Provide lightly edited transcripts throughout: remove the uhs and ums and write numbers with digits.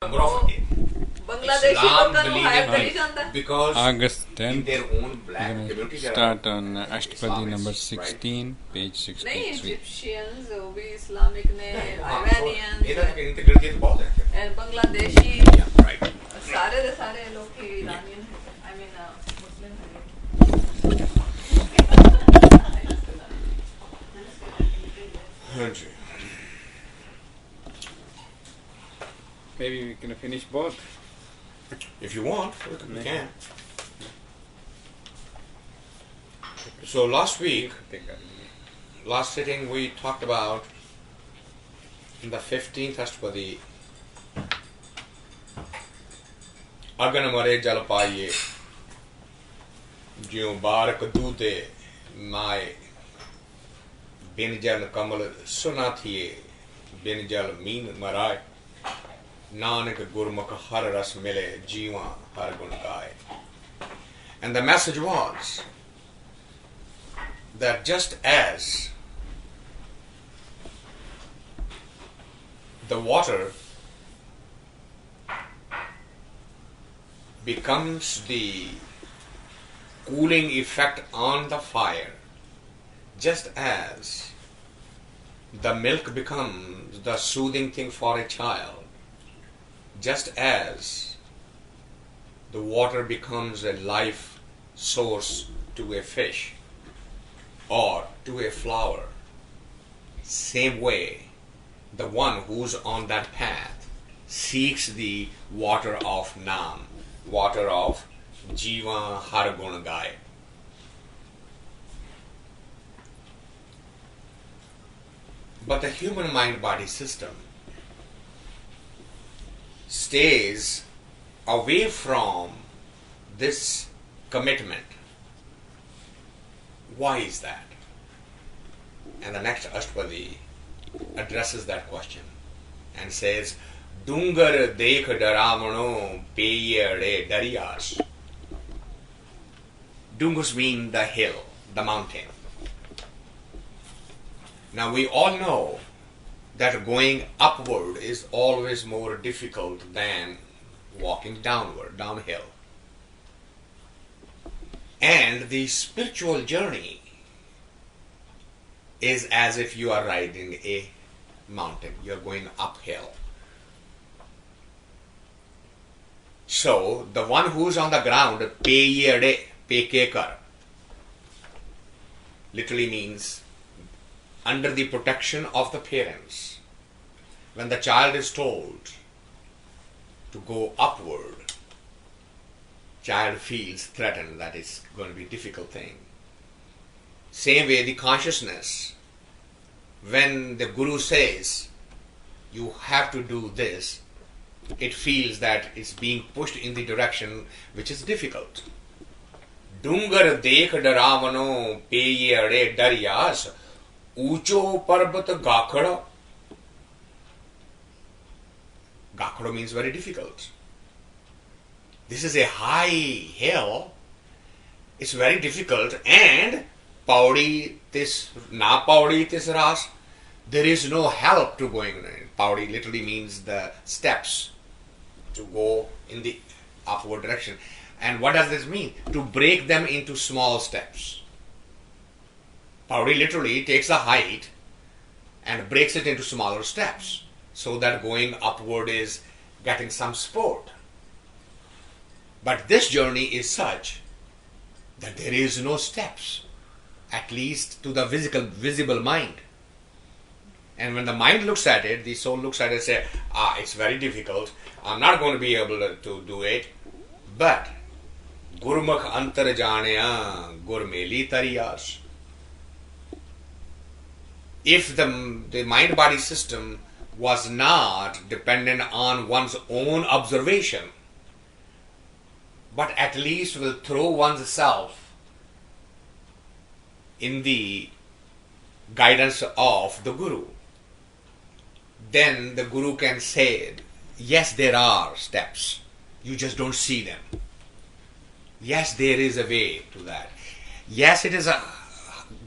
number of Bangladeshi Islam लोगों को hire करी believe जाता है. because August in 10th, their own black we're going community to start on Ashatpadi number 16, page नहीं 63. Egyptians वो भी Islamic ने Iranians इधर के इंटीग्रेट किए बहुत है. and Bangladeshi Yeah, right. सारे के सारे लोग ही Iranian हैं. I mean Muslim हैं. हाँ जी. Maybe we can finish both. If you want, we can. So last week, last sitting, we talked about in the 15th Ashtapadi, Agan mare jal paiye, jiyo barak dute mae, bin jal kamal sunathiye, bin jal meen marai. Nanak Gurmukh har ras mile jiva har gun gaye. And the message was that just as the water becomes the cooling effect on the fire, just as the milk becomes the soothing thing for a child, just as the water becomes a life source to a fish or to a flower, same way the one who's on that path seeks the water of Nam, water of Jiva Har Gun Gaye. But the human mind-body system stays away from this commitment. Why is that? And the next Ashtapadi addresses that question and says, Dungar dekh daramano peye dariyas. Dungars mean the hill, the mountain. Now we all know that going upward is always more difficult than walking downward, downhill. And the spiritual journey is as if you are riding a mountain, you're going uphill. So, the one who's on the ground, pekekar, literally means under the protection of the parents. When the child is told to go upward, child feels threatened that it's going to be a difficult thing. Same way the consciousness, when the Guru says, you have to do this, it feels that it's being pushed in the direction which is difficult. Dungar dekh daravano peye ade daryas, ucho parbat gakhada. Gakhada means very difficult. This is a high hill. It's very difficult, and paudi tis na paudi tis ras. There is no help to going. Paudi literally means the steps to go in the upward direction. And what does this mean? To break them into small steps. Paudi literally takes the height and breaks it into smaller steps, so that going upward is getting some support. But this journey is such that there is no steps, at least to the visible mind. And when the mind looks at it, the soul looks at it and says, it's very difficult, I'm not going to be able to do it. But Gurmukh antar janeya gurmeli tariyas. If the mind-body system was not dependent on one's own observation, but at least will throw one's self in the guidance of the Guru, then the Guru can say, yes, there are steps, you just don't see them. Yes, there is a way to that. Yes, it is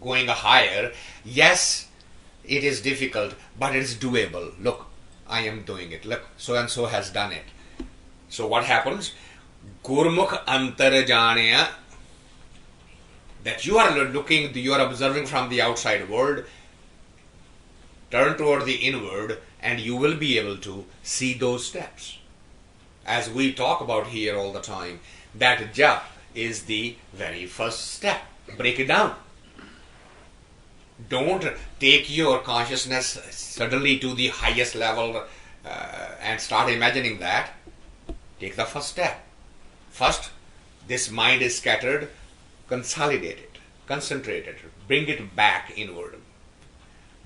going higher. Yes, it is difficult, but it is doable. Look, I am doing it. Look, so and so has done it. So what happens? Gurmukh antar janeya, that you are looking, you are observing from the outside world, turn toward the inward, and you will be able to see those steps. As we talk about here all the time, that jap is the very first step. Break it down. Don't take your consciousness suddenly to the highest level and start imagining that. Take the first step. First, this mind is scattered, consolidate it, concentrate it, bring it back inward.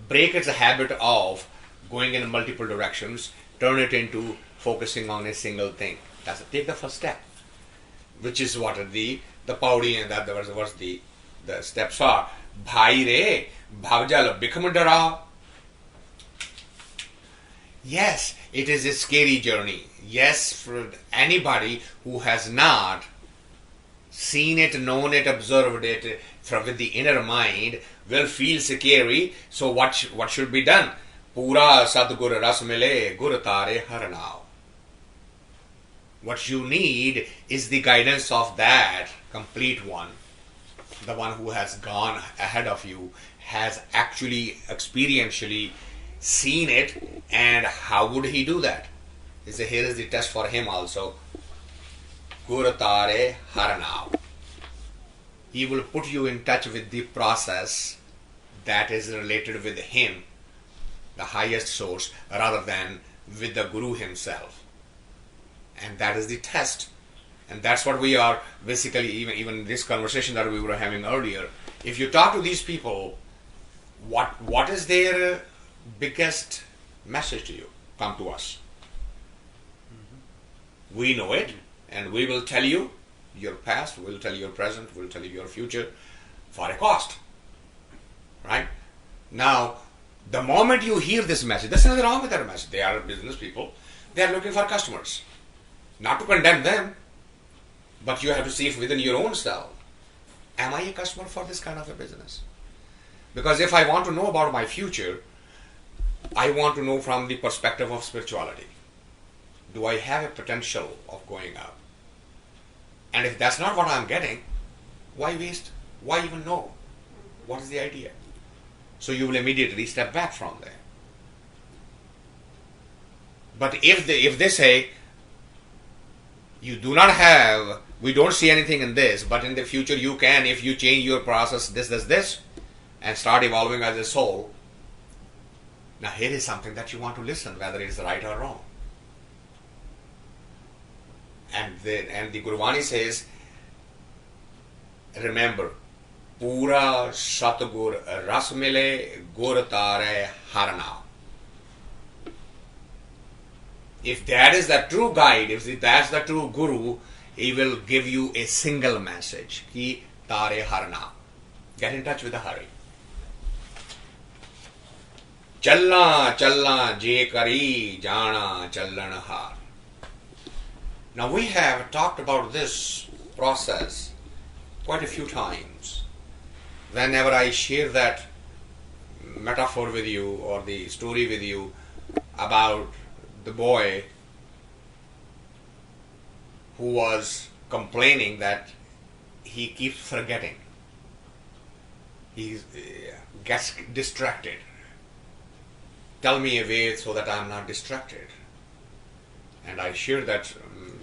Break its habit of going in multiple directions, turn it into focusing on a single thing. That's it. Take the first step, which is what the paudi and that was the steps are. Bhai re bhagjal bikham dara. Yes, it is a scary journey. Yes, for anybody who has not seen it, known it, observed it from with the inner mind will feel scary. So what should be done? Pura Sadgur Ras Mile Gur Tare Haranao. What you need is the guidance of that complete one. The one who has gone ahead of you, has actually experientially seen it, and how would he do that? Here is the test for him also. Gur Tare Haranao. He will put you in touch with the process that is related with him, the highest source, rather than with the Guru himself. And that is the test. And that's what we are basically, even this conversation that we were having earlier. If you talk to these people, what is their biggest message to you? Come to us. We know it, and we will tell you your past, we'll tell you your present, we'll tell you your future for a cost. Right? Now, the moment you hear this message, there's nothing wrong with that message. They are business people. They are looking for customers. Not to condemn them, but you have to see if within your own self, am I a customer for this kind of a business? Because if I want to know about my future, I want to know from the perspective of spirituality. Do I have a potential of going up? And if that's not what I'm getting, why waste? Why even know? What is the idea? So you will immediately step back from there. But if they say, you do not have, we don't see anything in this, but in the future you can, if you change your process, this, and start evolving as a soul. Now here is something that you want to listen, whether it is right or wrong. And the Gurvani says, remember, Pura Satgur Rasmile Gur Tare Haranao. If that is the true guide, if that's the true Guru, he will give you a single message. Ki Tare Harana. Get in touch with the Hari. Challa challa je kari jana challan har. Now we have talked about this process quite a few times. Whenever I share that metaphor with you or the story with you about the boy who was complaining that he keeps forgetting. He gets distracted. Tell me a way so that I am not distracted. And I shared that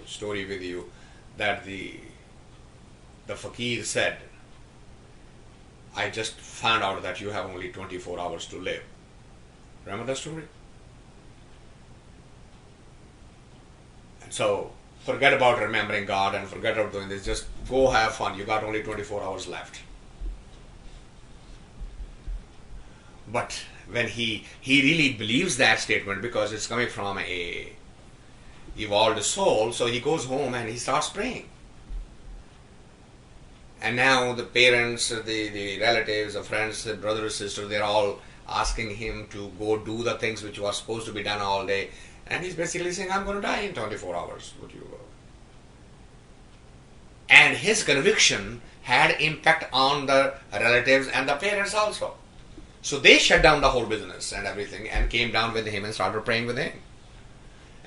story with you that the fakir said, I just found out that you have only 24 hours to live. Remember that story? And so forget about remembering God and forget about doing this. Just go have fun. You got only 24 hours left. But when he really believes that statement because it's coming from a evolved soul, so he goes home and he starts praying. And now the parents, the relatives, the friends, the brothers, sisters, they're all asking him to go do the things which were supposed to be done all day. And he's basically saying, I'm going to die in 24 hours. Would you go? And his conviction had impact on the relatives and the parents also. So they shut down the whole business and everything and came down with him and started praying with him.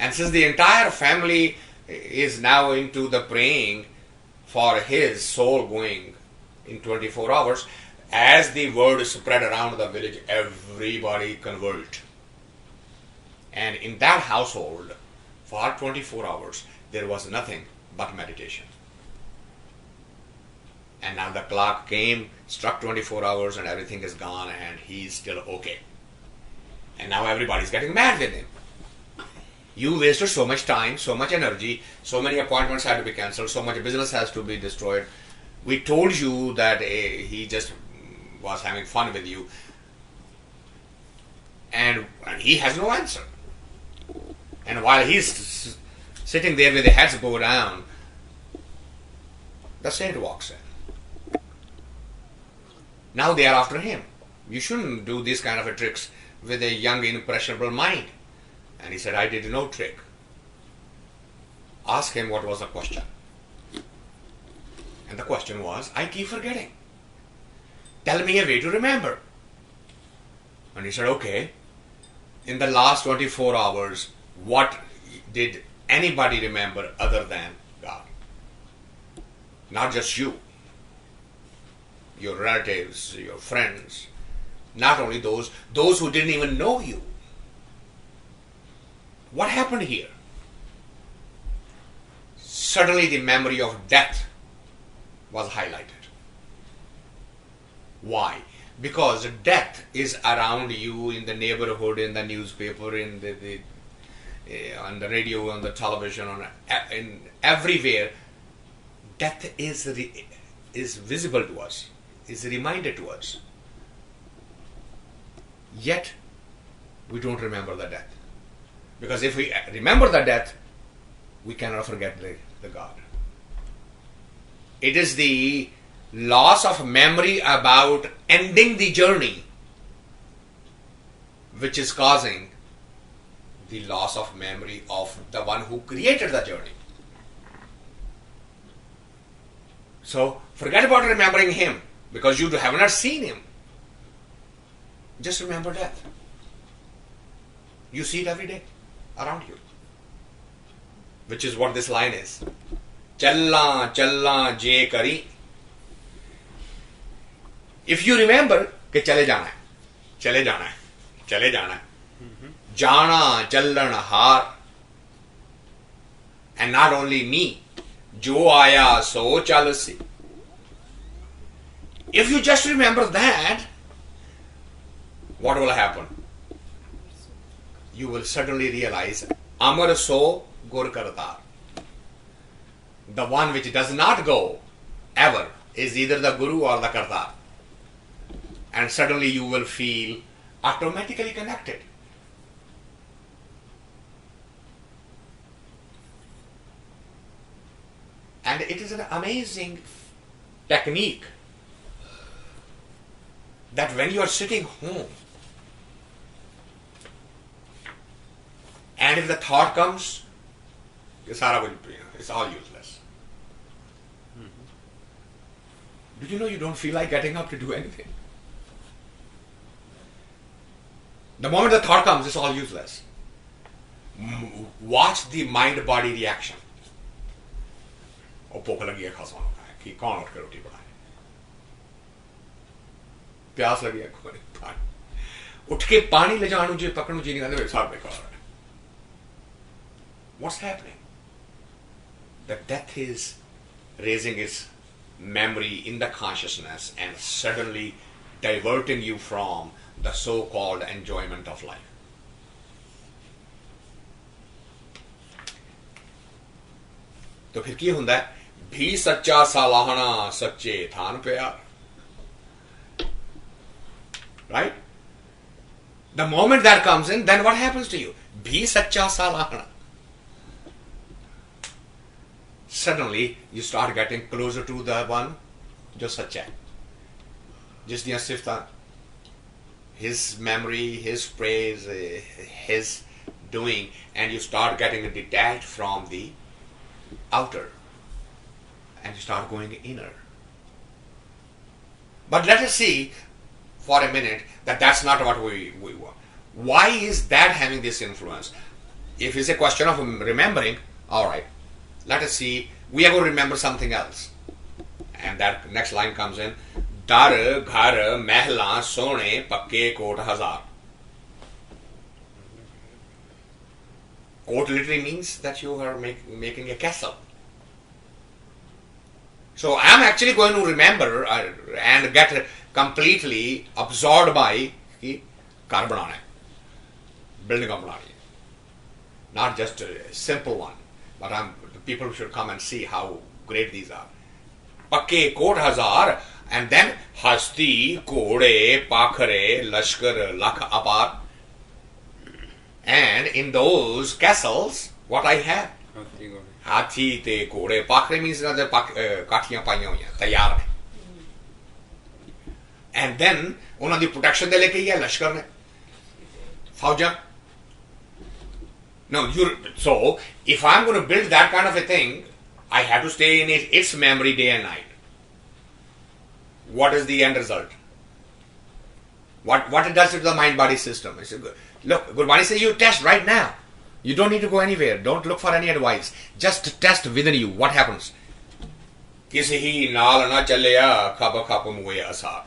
And since the entire family is now into the praying for his soul going in 24 hours, as the word spread around the village, everybody convert. And in that household, for 24 hours, there was nothing but meditation. And now the clock came, struck 24 hours, and everything is gone, and he's still okay. And now everybody's getting mad with him. You wasted so much time, so much energy, so many appointments had to be cancelled, so much business has to be destroyed. We told you that he just was having fun with you, and he has no answer. And while he's sitting there with the heads bowed down, the saint walks in. Now they are after him. You shouldn't do these kind of tricks with a young, impressionable mind. And he said, I did no trick. Ask him what was the question. And the question was, I keep forgetting. Tell me a way to remember. And he said, okay. In the last 24 hours, what did anybody remember other than God? Not just you. Your relatives, your friends. Not only those who didn't even know you. What happened here? Suddenly the memory of death was highlighted. Why? Because death is around you in the neighborhood, in the newspaper, in on the radio, on the television, in everywhere. Death is visible to us, is reminded to us. Yet we don't remember the death. Because if we remember the death, we cannot forget the God. It is the loss of memory about ending the journey which is causing the loss of memory of the one who created the journey. So forget about remembering him because you have not seen him. Just remember death. You see it every day around you. Which is what this line is. Challa challa je kari. If you remember कि चले जाना है, चले जाना है, चले जाना है, जाना चलन हार. And not only me, जो आया सो चल सी. If you just remember that, what will happen? You will suddenly realize Amar so gur kartar. The one which does not go ever is either the guru or the kartar. And suddenly you will feel automatically connected. And it is an amazing technique that when you are sitting home, and if the thought comes, it's all useless. Did you know you don't feel like getting up to do anything? The moment the thought comes, it's all useless. Watch the mind-body reaction. और भूख लगी है खसमा कि कौन उठ के रोटी बनाए, प्यास लगी है कोई पानी उठ के पानी ले जाणू जे पकड़ू जी नहीं कहते सब बेकार है. What's happening? The death is raising its memory in the consciousness and suddenly diverting you from the so-called enjoyment of life. तो फिर क्या होता है? भी सच्चा सालाहना सच्चे थान प्यार. Right? The moment that comes in, then what happens to you? भी सच्चा सालाहना. Suddenly you start getting closer to the one जो सच्चा है, जिस दियां सिफतां, his memory, his praise, his doing, and you start getting detached from the outer and you start going inner. But let us see for a minute that that's not what we want. Why is that having this influence? if it's a question of remembering, all right, let us see, we are going to remember something else. And that next line comes in, Dar, ghar, mehla, sone, pakke, kot, hazar. Kot literally means that you are making a castle. So I am actually going to remember and get completely absorbed by ghar banana, building a banana. Not just a simple one, but people should come and see how great these are. Pakke kot hazar, and then hasti, kode, pakhare, lashkar, lakh apar. And in those castles, what I have? Hathi te kode. Pakhare means kaathiyan paiyan hoiyan, taiyar ne. And then, ਉਹਨਾਂ ਦੀ protection ਦੇ ਲਈ ਕੀ ਹੈ? ਲਸ਼ਕਰ ਨੇ, ਫੌਜਾਂ. No, so if I'm going to build that kind of a thing, I have to stay in its memory day and night. What is the end result? What it does to the mind-body system? Look, Gurbani says you test right now. You don't need to go anywhere. Don't look for any advice. Just test within you. What happens? Kisi hi naal na chaleya khaba khapa muye asar.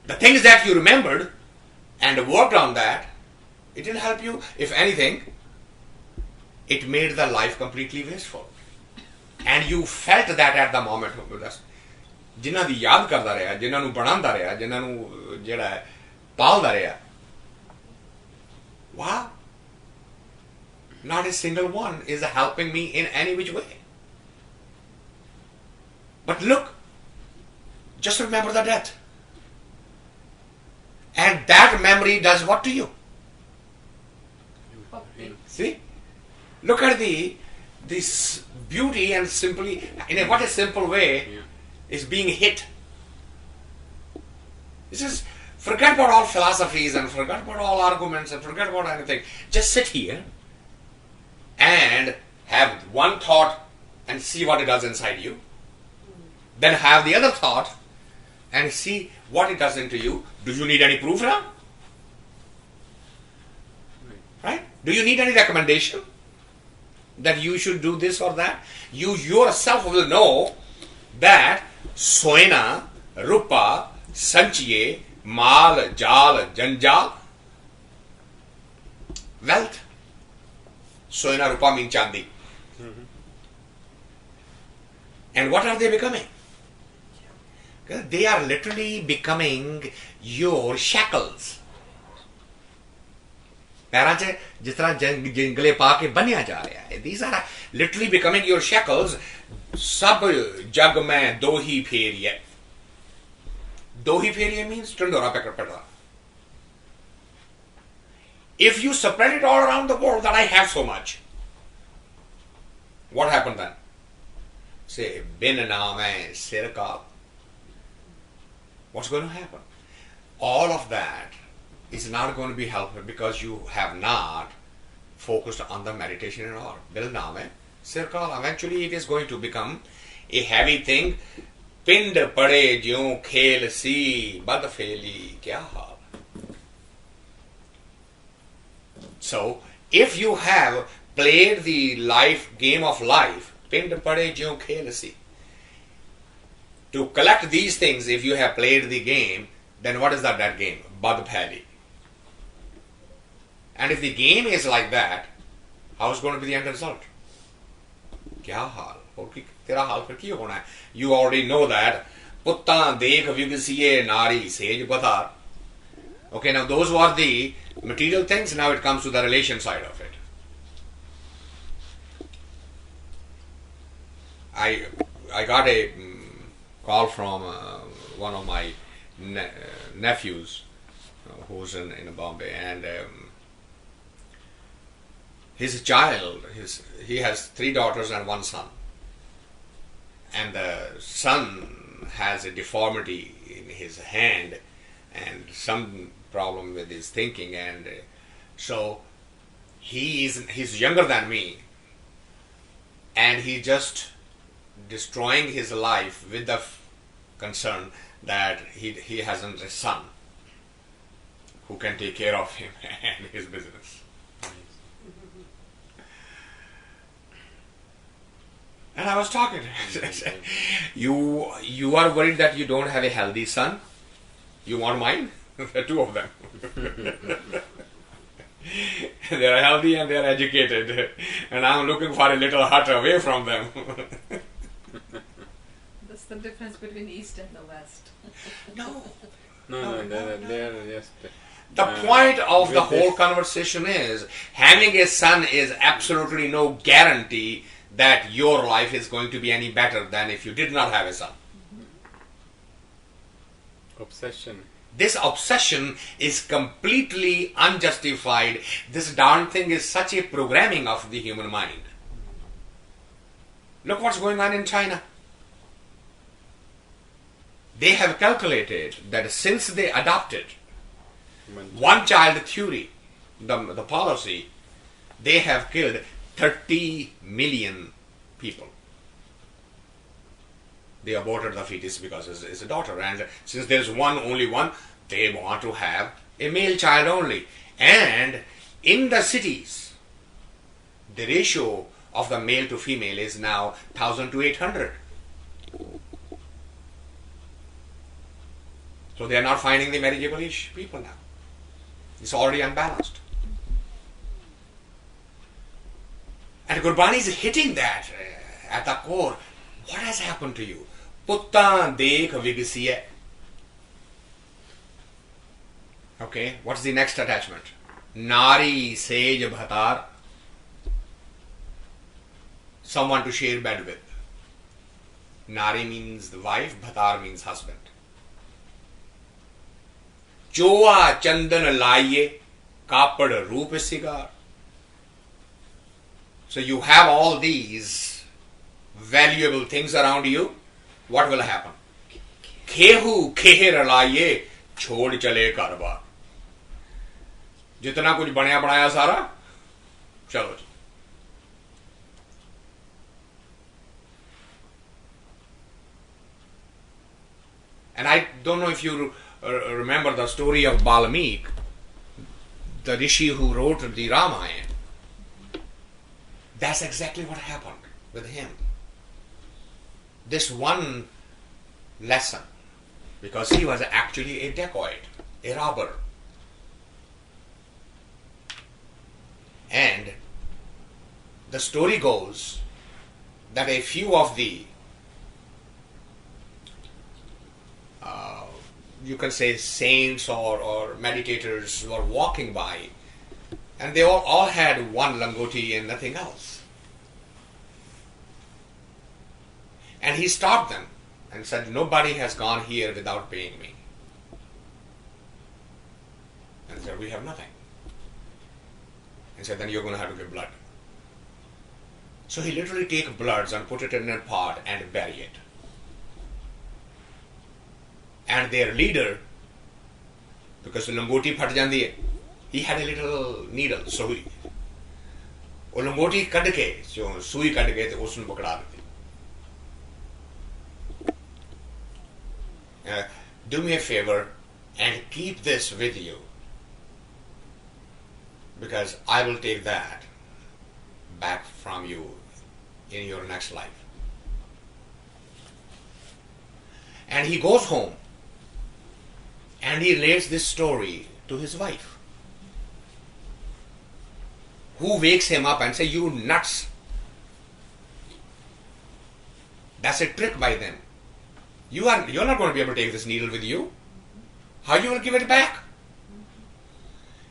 The things that you remembered and worked on that, it didn't help you. If anything, it made the life completely wasteful. And you felt that at the moment. ਜਿਨ੍ਹਾਂ ਦੀ ਯਾਦ ਕਰਦਾ ਰਿਹਾ, ਜਿਨ੍ਹਾਂ ਨੂੰ ਬਣਾਉਂਦਾ ਰਿਹਾ, ਜਿਨ੍ਹਾਂ ਨੂੰ ਜਿਹੜਾ ਪਾਲਦਾ ਰਿਹਾ. Wow. Not a single one is helping me in any which way. But look, just remember the death. And that memory does what to you? See? Look at this beauty and simply, in what a simple way, is being hit. He says, forget about all philosophies and forget about all arguments and forget about anything. Just sit here and have one thought and see what it does inside you. Then have the other thought and see what it does into you. Do you need any proof now? Right? Do you need any recommendation that you should do this or that? You yourself will know that soina, rupa, sanchiye, mal, jal, janjal, wealth. Soina, rupa means chandi. And what are they becoming? They are literally becoming your shackles. पैरां च जिस तरह जिंगले पा के बन्या जा रहा है, these are literally becoming your shackles. सब जग में दो ही फेरिए. दो ही फेरिए means टंडोरा पकड़ा. If you spread it all around the world that I have so much, what happened then? Say, bin naam hai sirka. What's going to happen? All of that is not going to be helpful because you have not focused on the meditation at all. Bil naam hai sirka. Eventually it is going to become a heavy thing. Pind pade jyon khel si bad feli kya haal. So, if you have played the game of life, pind pade jyon khel si. To collect these things, if you have played the game, then what is that game? Bad pheli. And if the game is like that, how is going to be the end result? Kya haal? Tera haal fir ki hona hai? You already know that. Puttan dekh vigasiye nari sej batar. Okay, now those were the material things. Now it comes to the relation side of it. I got a call from one of my nephews who's in Bombay, and his child, he has 3 daughters and 1 son, and the son has a deformity in his hand and some problem with his thinking, and so he's younger than me, and he just destroying his life with the concern that he hasn't a son. who can take care of him and his business. And I was talking to him. I said, you are worried that you don't have a healthy son? You want mine? There are two of them. They are healthy and they are educated. And I'm looking for a little hut away from them. That's the difference between East and the West. No. No, they are just. The point of the with whole this- conversation is having a son is absolutely no guarantee that your life is going to be any better than if you did not have a son. Obsession. This obsession is completely unjustified. This darn thing is such a programming of the human mind. Look what's going on in China. They have calculated that since they adopted one child theory, the policy, they have killed 30 million people. They aborted the fetus because it's a daughter, and since there's only one, they want to have a male child only. And in the cities, the ratio of the male to female is now 1,000 to 800. So they are not finding the marriageable-ish people now. It's already unbalanced. And Gurbani is hitting that at the core. What has happened to you? Puttan dekh vigasiya. Okay, what's the next attachment? Nari sej bhatar. Someone to share bed with. Nari means the wife, bhatar means husband. Choa chandan laiye, kapad roop sigar. So you have all these valuable things around you. What will happen? Kehu kher laiye, chhod chale karba. जितना कुछ बनया बनाया सारा चलो जी. And I don't know if you remember the story of Balmik, the rishi who wrote the Ramayana. That's exactly what happened with him. This one lesson, because he was actually a dacoit, a robber. And the story goes that a few of the you can say saints or meditators were walking by, and they all had one langoti and nothing else. And he stopped them and said, nobody has gone here without paying me. And they said, we have nothing. And said, then you're going to have to give blood. So he literally take bloods and put it in a pot and bury it. And their leader, because the langoti phat jandi hai, he had a little needle, sui. वो लंगोटी cut के जो सुई cut के तो उसने पकड़ा देती. Do me a favor and keep this with you, because I will take that back from you in your next life. And he goes home and he relates this story to his wife, who wakes him up and says, you nuts. That's a trick by them. You're not going to be able to take this needle with you. How you will give it back?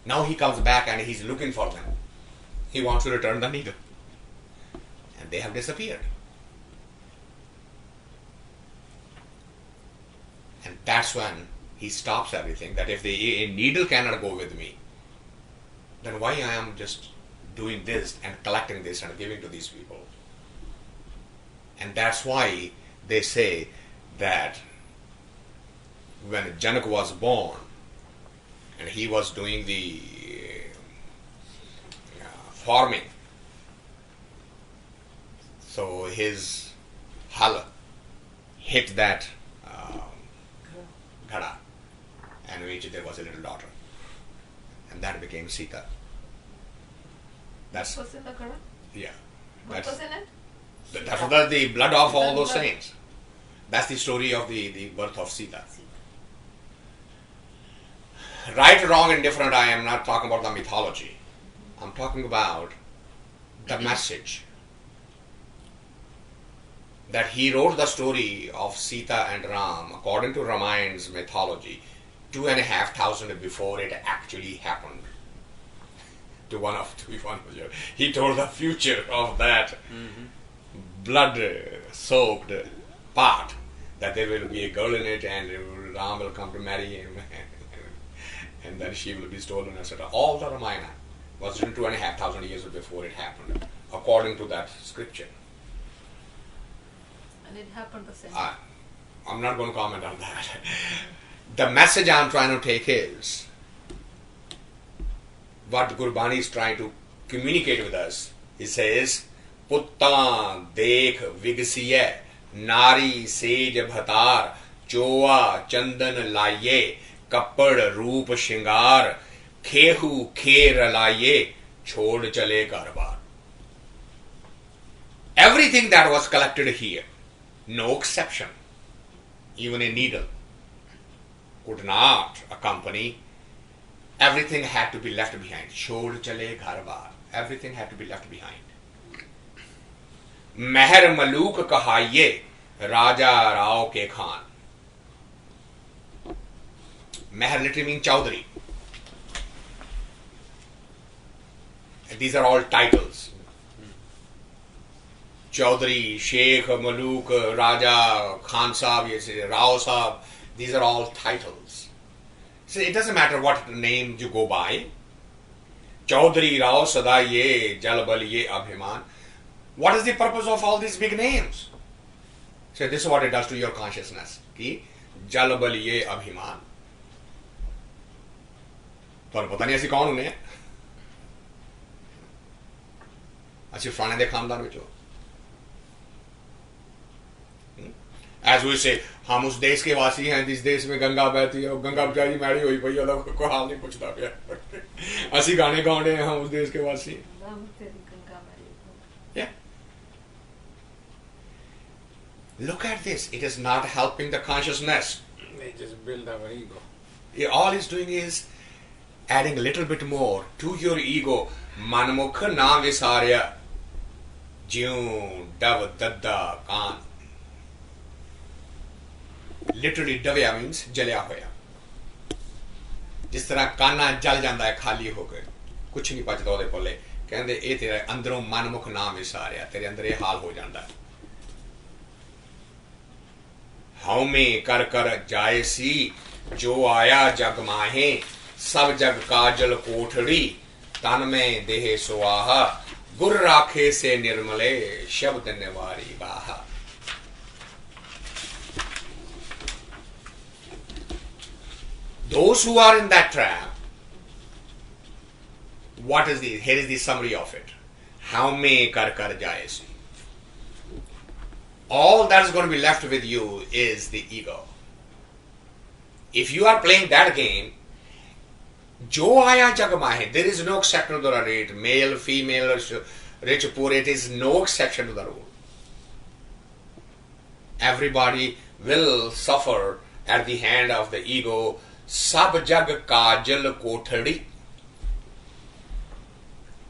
Now he comes back and he's looking for them. He wants to return the needle. And they have disappeared. And that's when he stops everything, that if a needle cannot go with me, then why I am just doing this and collecting this and giving to these people. And that's why they say that when Janak was born and he was doing the farming, so his hal hit that ghada, and in which there was a little daughter. and that became Sita. That's What was in the Quran? yeah. What was in it? That's the blood of all those saints. That's the story of the birth of Sita. Right, wrong, and different, I am not talking about the mythology. I'm talking about the message. That he wrote the story of Sita and Ram according to Ramayan's mythology 2,500 before it actually happened. To be one of you. He told the future of that blood-soaked part, that there will be a girl in it and Ram will come to marry him and then she will be stolen, etc. All the Ramayana was written 2,500 years before it happened, according to that scripture. And it happened the same. I'm not going to comment on that. The message I'm trying to take is, what Gurbani is trying to communicate with us. He says, Puttan dekh vigasiye, nari sej bhatar, choa chandan laiye, kappad roop shingar, khehu kher laiye, chhod chale karbar. Everything that was collected here, no exception, even a needle, could not accompany. Everything had to be left behind. Chhod chale ghar bar. Everything had to be left behind. Meher Maluk kahaiye, Raja Rao ke Khan. Meher literally means Chaudhary. These are all titles. Chaudhary, Sheikh, Maluk, Raja, Khan Sahab, Rao Sahab. These are all titles. So it doesn't matter what name you go by. Chaudhary, Rao, Sada Ye, Jalbal Ye, Abhiman. What is the purpose of all these big names? So this is what it does to your consciousness. Ki Jalbal Ye, Abhiman. तो पता नहीं ऐसी कौन होने अच्छे फलाने दे खानदान में जो As we say, हम उस देश के वासी हैं जिस देश में गंगा बहती है और गंगा बेचारी मैड़ी हुई पई है कोई हाल नहीं पूछता पिया असि गाने गाउने हैं हम उस देश के वासी Yeah. Look at this. It is not helping the consciousness. They just build our ego. All it's doing is adding a little bit more to your ego. Manmukh na visarya jyun dav dadda kaan. Literally davya means jalya hoya. जिस तरह काना जल जाता है खाली होकर कुछ नहीं बचता ਉਹਦੇ ਕੋਲੇ ਕਹਿੰਦੇ ਇਹ ਤੇਰੇ ਅੰਦਰੋਂ ਮਨਮੁਖ ਨਾ ਵਿਸਾਰਿਆ ਤੇਰੇ ਅੰਦਰ ਇਹ ਹਾਲ ਹੋ ਜਾਂਦਾ ਹਉਮੈ ਕਰ ਕਰ ਜਾਏ ਸੀ ਜੋ ਆਇਆ ਜਗ ਮਾਹੇ ਸਭ ਜਗ ਕਾਜਲ ਕੋਠੜੀ ਤਨ ਮੈਂ ਦੇਹ ਸੁਆਹਾ ਗੁਰ ਰਾਖੇ ਸੇ ਨਿਰਮਲੇ ਸ਼ਬਦ ਨਿਵਾਰੀ ਬਾਹਾ Those who are in that trap, what is the? Here is the summary of it. How may kar kar jaesi? All that is going to be left with you is the ego. If you are playing that game, jo aya jag mahe, there is no exception to the rule. Male, female, rich, poor, it is no exception to the rule. Everybody will suffer at the hand of the ego. Sab jag kajal kothadi.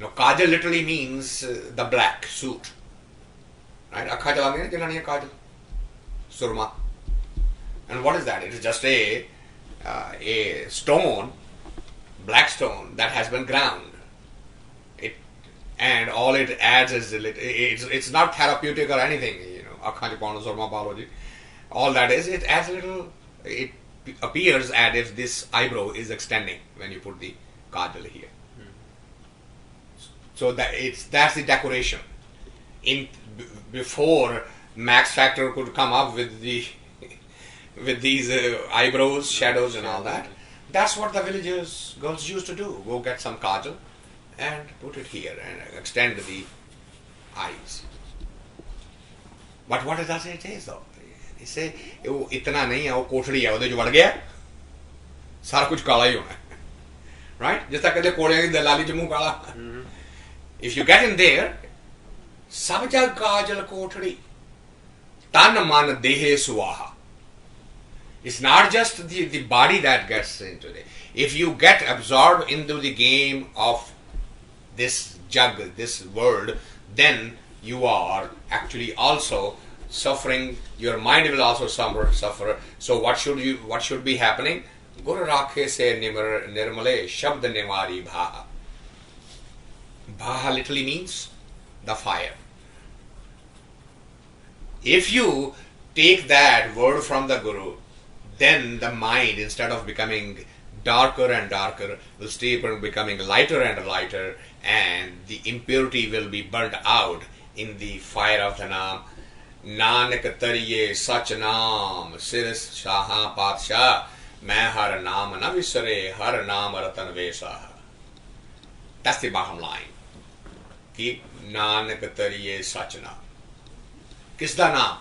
Now, kajal literally means the black suit. Right? Akha jalani na jalani kajal. Surma. And what is that? It is just a stone, black stone that has been ground. And all it adds is it's not therapeutic or anything. You know, akha jalani surma biology. All that is, it adds a little. It appears as if this eyebrow is extending when you put the kajal here. So that's the decoration. Before Max Factor could come up with these eyebrows, shadows, and all that, that's what the villagers girls used to do. Go get some kajal and put it here and extend the eyes. But what does it is though? इसे इतना नहीं है वो कोठड़ी है वो जो बढ़ गया सारा कुछ काला ही होना है right? जिस तक कहते कोड़े की दलाली च मुंह काला. If you get in there, सब जग काजल कोठड़ी, तन मन देहे सुवाहा. It's not just the body that gets into it. If you get absorbed into the game of this jug, this world, then you are actually also suffering. Your mind will also suffer. So what should be happening? Gur rakhe se nirmale shabd nivari bhaha. Bhaha literally means the fire. If you take that word from the Guru, then the mind, instead of becoming darker and darker, will stay on becoming lighter and lighter, and the impurity will be burnt out in the fire of the Naam. Nanak tariye sach naam, siris shaha patsha, main har naam na visare, har naam ratan vesaha. That's the bottom line. Keep Nanak tariye sach naam. Kisda naam?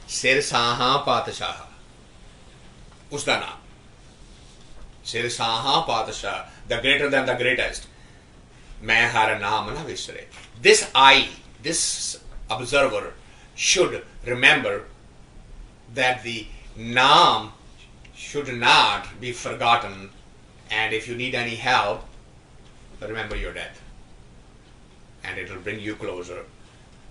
Sir saha patsha. Usda naam. Sir saha patsha, the greater than the greatest. Main har naam na visare. This I, this observer, should remember that the naam should not be forgotten, and if you need any help, remember your death, and it will bring you closer.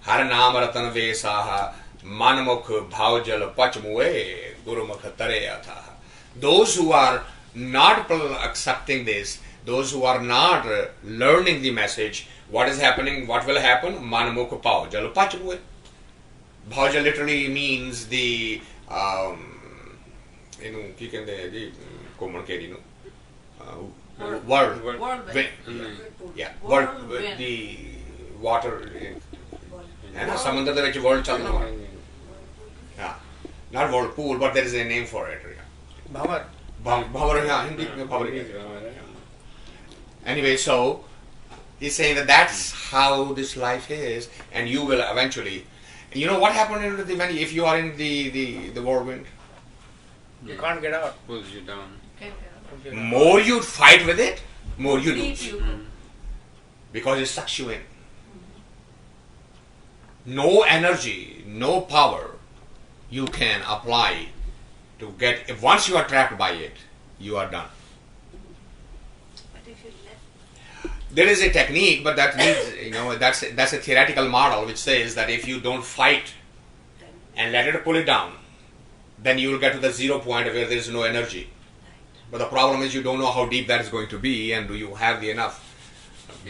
Har naam ratan vesaha, manmukh bhaujal pachmue, gurumukh tare athaha. Those who are not accepting this, those who are not learning the message, what is happening? What will happen? Manmukh bhaujal pachmue. Bhauja literally means the ਕੀ ਕਹਿੰਦੇ ਆ ਜੀ ਘੁੰਮਣ ਘੇਰੀ ਨੂੰ world yeah world the water ਹੈ ਨਾ ਸਮੁੰਦਰ ਦੇ ਵਿੱਚ world ਚੱਲਦਾ ਵਾ yeah not whirlpool but there is a name for it bhavar yeah Hindi में bhavar anyway so he's saying that that's how this life is, and you will eventually. You know what happened if you are in the whirlwind? You can't get out. Pulls you down. More you fight with it, more you lose. Because it sucks you in. No energy, no power you can apply to get. Once you are trapped by it, you are done. There is a technique, but that needs, that's a theoretical model which says that if you don't fight and let it pull it down, then you will get to the 0 point where there is no energy. But the problem is you don't know how deep that is going to be, and do you have the enough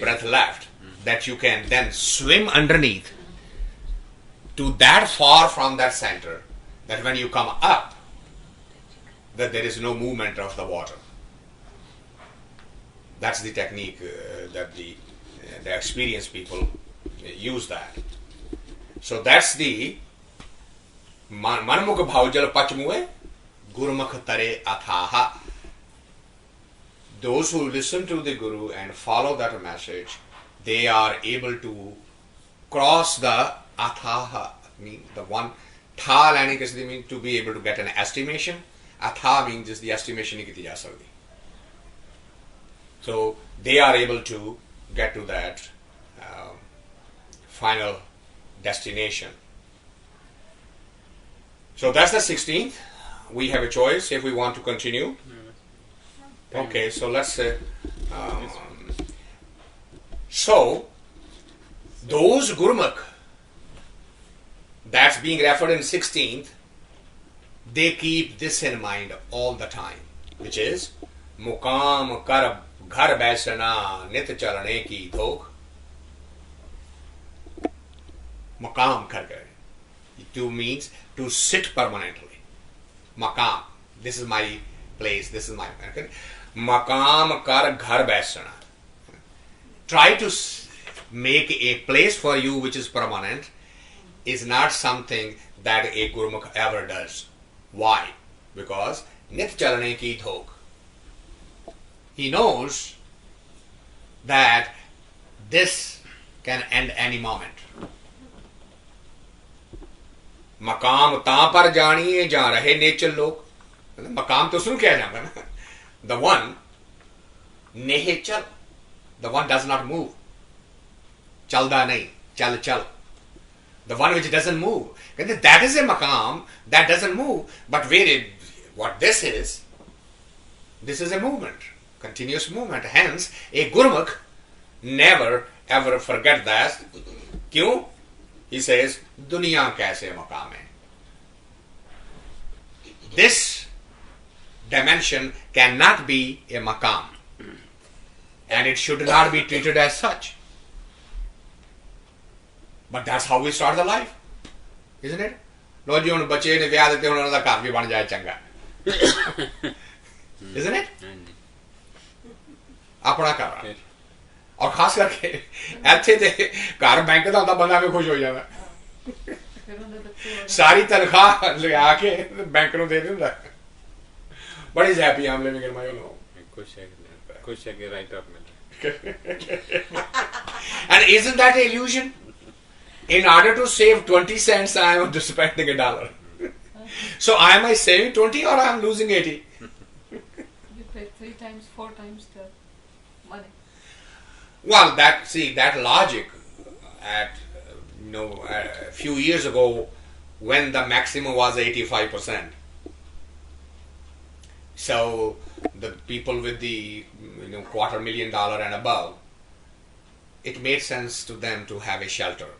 breath left that you can then swim underneath to that far from that center, that when you come up, that there is no movement of the water. That's the technique that the experienced people use that. So that's the manmukh bhaujal pachmue gurumukh tare athaha. Those who listen to the Guru and follow that message, they are able to cross the athaha, the one tha lane ke mean to be able to get an estimation. Atha means just the estimation nahi kiti ja sakdi. So they are able to get to that final destination. So that's the 16th. We have a choice if we want to continue. Okay, so let's say. So those Gurmukh that's being referred in 16th, they keep this in mind all the time, which is Mukam Kar Ghar Baisana Nit Chalane Ki Dhok. Maqam kar gaye. To means to sit permanently. Maqam. This is my place. This is my. Okay? Maqam kar ghar baisana. Try to make a place for you which is permanent is not something that a Gurmukh ever does. Why? Because nit chalane ki dhok. He knows that this can end any moment. मकाम तां पर जानिए जहां रहे nature लोग. मकाम तो उसਨੂੰ ਕਿਹਾ ਜਾਂਦਾ ਨਾ. The one Nehe chal. The one does not move. Chalda nahi. Chal chal. The one which doesn't move. That is a maqam that doesn't move. But what this is a movement. Continuous movement. Hence, a Gurmukh never ever forget that. Kyun? He says, Duniya kaise maqam hai. This dimension cannot be a maqam. And it should not be treated as such. But that's how we start the life. Isn't it? No ji hun bache ne ਵਿਆਹ ਦਿੱਤੇ ਹੁਣ ਉਹਨਾਂ ਦਾ ਘਰ ਵੀ ਬਣ ਜਾਏ ਚੰਗਾ. Isn't it? ਆਪਣਾ ਘਰ. ਔਰ ਖਾਸ ਕਰਕੇ ਇੱਥੇ ਤੇ ਘਰ ਬੈਂਕ ਦਾ ਹੁੰਦਾ ਬੰਦਾ ਵੀ ਖੁਸ਼ ਹੋ ਜਾਂਦਾ. ਸਾਰੀ ਤਨਖਾਹ ਲਗਾ ਕੇ ਬੈਂਕ ਨੂੰ ਦੇ ਦਿੰਦਾ. But he's happy I'm living in my own home. खुश है कि right of mill. And isn't that an illusion? In order to save 20 cents, I am spending $1. So am I saving 20 or I am losing 80? You pay 3 times, 4 times the money. Well, that logic at a few years ago when the maximum was 85%. So the people with the $250,000 and above, it made sense to them to have a shelter.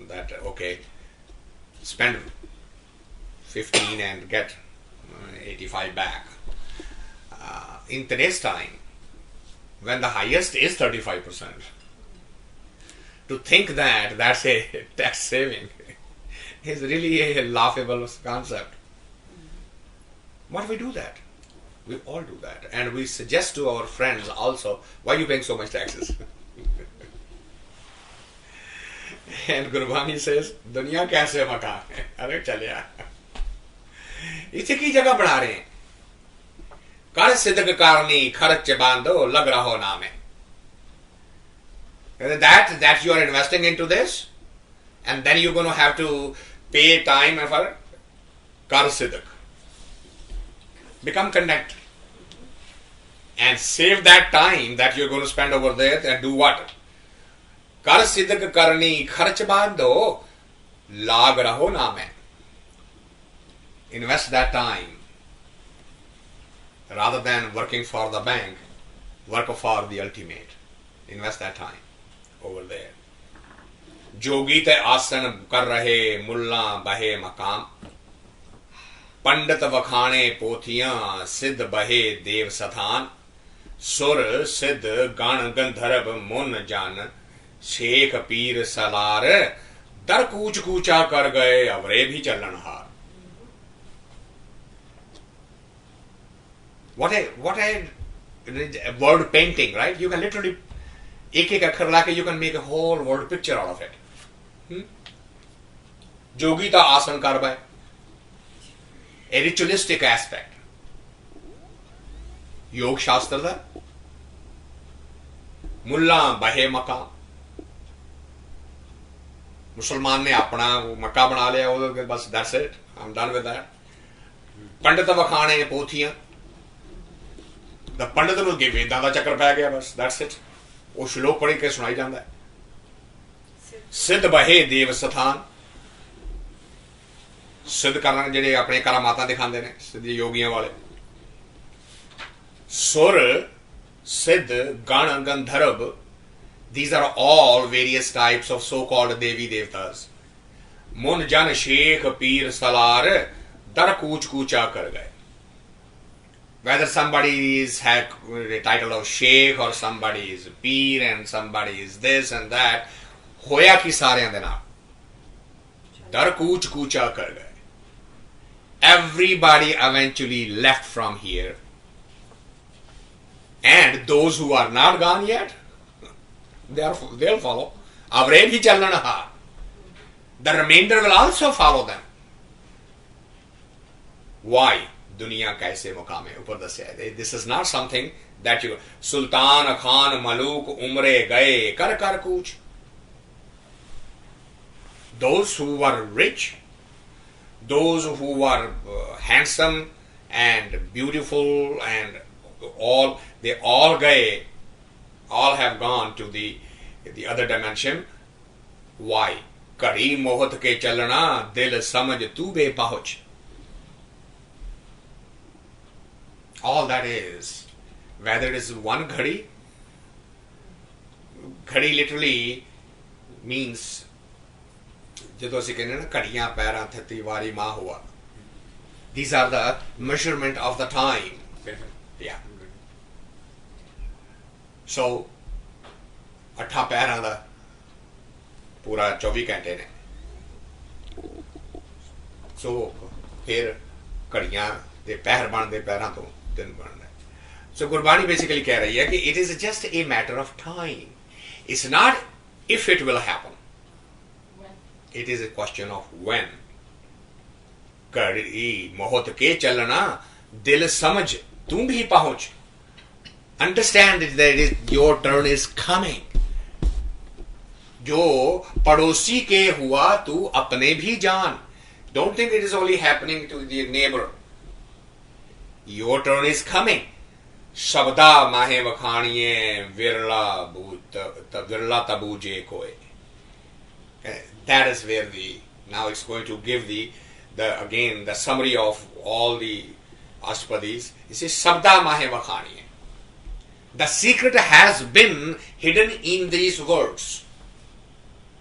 That okay, spend 15 and get 85 back. In today's time, when the highest is 35%, to think that that's a tax saving is really a laughable concept. Why do we do that? We all do that, and we suggest to our friends also, why are you paying so much taxes? And Gurbani says, दुनिया कैसे मकान है? अरे चलिया इसे की जगह बढ़ा रहे हैं. कर सिद्ध कारणी खर्च बांधो लग रहो नामे. That you are investing into this, and then you're going to have to pay time for kar siddh. Become content and save that time that you're going to spend over there and do what? कर सिद्ध करनी खर्च बांधो लाग रहो ना में. Invest that time rather than working for the bank. Work for the ultimate. Invest that time over there. जोगी ते आसन कर रहे मुल्ला बहे मकाम. पंडित वखाणे पोथियां सिद्ध बहे देव सथान. सुर सिद्ध गण गंधर्व मुन जान. शेख पीर सलार दर कूच कूचा कर गए अवरे भी चलनहार. What a word painting, right? You can literally एक अक्षर लाके you can make a whole word picture out of it. जोगी ता आसन कर बाय. A ritualistic aspect. योग शास्त्र दा. मुल्ला बहे मकाम. मुसलमान ने अपना मक्का बना लिया वो बस that's it. I'm done with that. Pandit वखाणे पोथियां. The पंडित ਨੂੰ वेदां ਦਾ ਚੱਕਰ ਪੈ ਗਿਆ बस that's it. ਉਹ ਸ਼ਲੋਕ ਪੜ੍ਹ ਕੇ ਸੁਣਾਈ ਜਾਂਦਾ ਹੈ. सिद्ध बहे देव सथान. सिद्ध करना ਜਿਹੜੇ ਆਪਣੇ ਕਰਾਮਾਤਾਂ ਦਿਖਾਉਂਦੇ ਨੇ ਸਿੱਧ ਯੋਗੀਆਂ ਵਾਲੇ. ਸੁਰ सिद्ध गण गंधर्व. These are all various types of so-called Devi Devtas. Mun jan sheikh peer salar dar kooch koocha kar gaye. Whether somebody is had the title of sheikh or somebody is peer and somebody is this and that, hoya ki sareyan de naal. Dar kooch koocha kar gaye. Everybody eventually left from here. And those who are not gone yet, they'll follow. Avre bhi chalna ha. The remainder will also follow them. Why? Duniya kaise mukam hai upar dasya hai. This is not something that you Sultan Khan Maluk umre gaye kar kar kuch. Those who were rich, those who were handsome and beautiful and they all have gone to the other dimension. Why? Kadi mohat ke chalna, dil samajh tu be pahunch. All that is, whether it is one ghadi literally means ਜਦੋਂ ਅਸੀਂ ਕਹਿੰਦੇ ਨਾ ਘੜੀਆਂ ਪੈਰਾਂ ਥੱਤੀ ਵਾਰੀ ਮਾਂ ਹੁਆ. These are the measurement of the time. Yeah. So, 8 ਪੈਰਾਂ ਦਾ ਪੂਰਾ 24 ਘੰਟੇ ਨੇ. So, ਫਿਰ ਘੜੀਆਂ ਦੇ ਪਹਿਰ ਬਣਦੇ ਪੈਰਾਂ ਤੋਂ ਦਿਨ ਬਣਦਾ. So, ਗੁਰਬਾਣੀ basically ਕਹਿ ਰਹੀ ਹੈ ਕਿ it is just a matter of time. It's not if it will happen. It is a question of when. Kadi mohot ke chalna, dil samajh tum bhi pahunch. Understand that your turn is coming. Jo padosi ke hua tu apne bhi jaan. Don't think it is only happening to the neighbor. Your turn is coming. Shabda mahe vakhaniye virla tabuje koe. That is where now it's going to give the summary of all the Ashatpadis. It says Sabda Mahe Vakhaniye. The secret has been hidden in these words.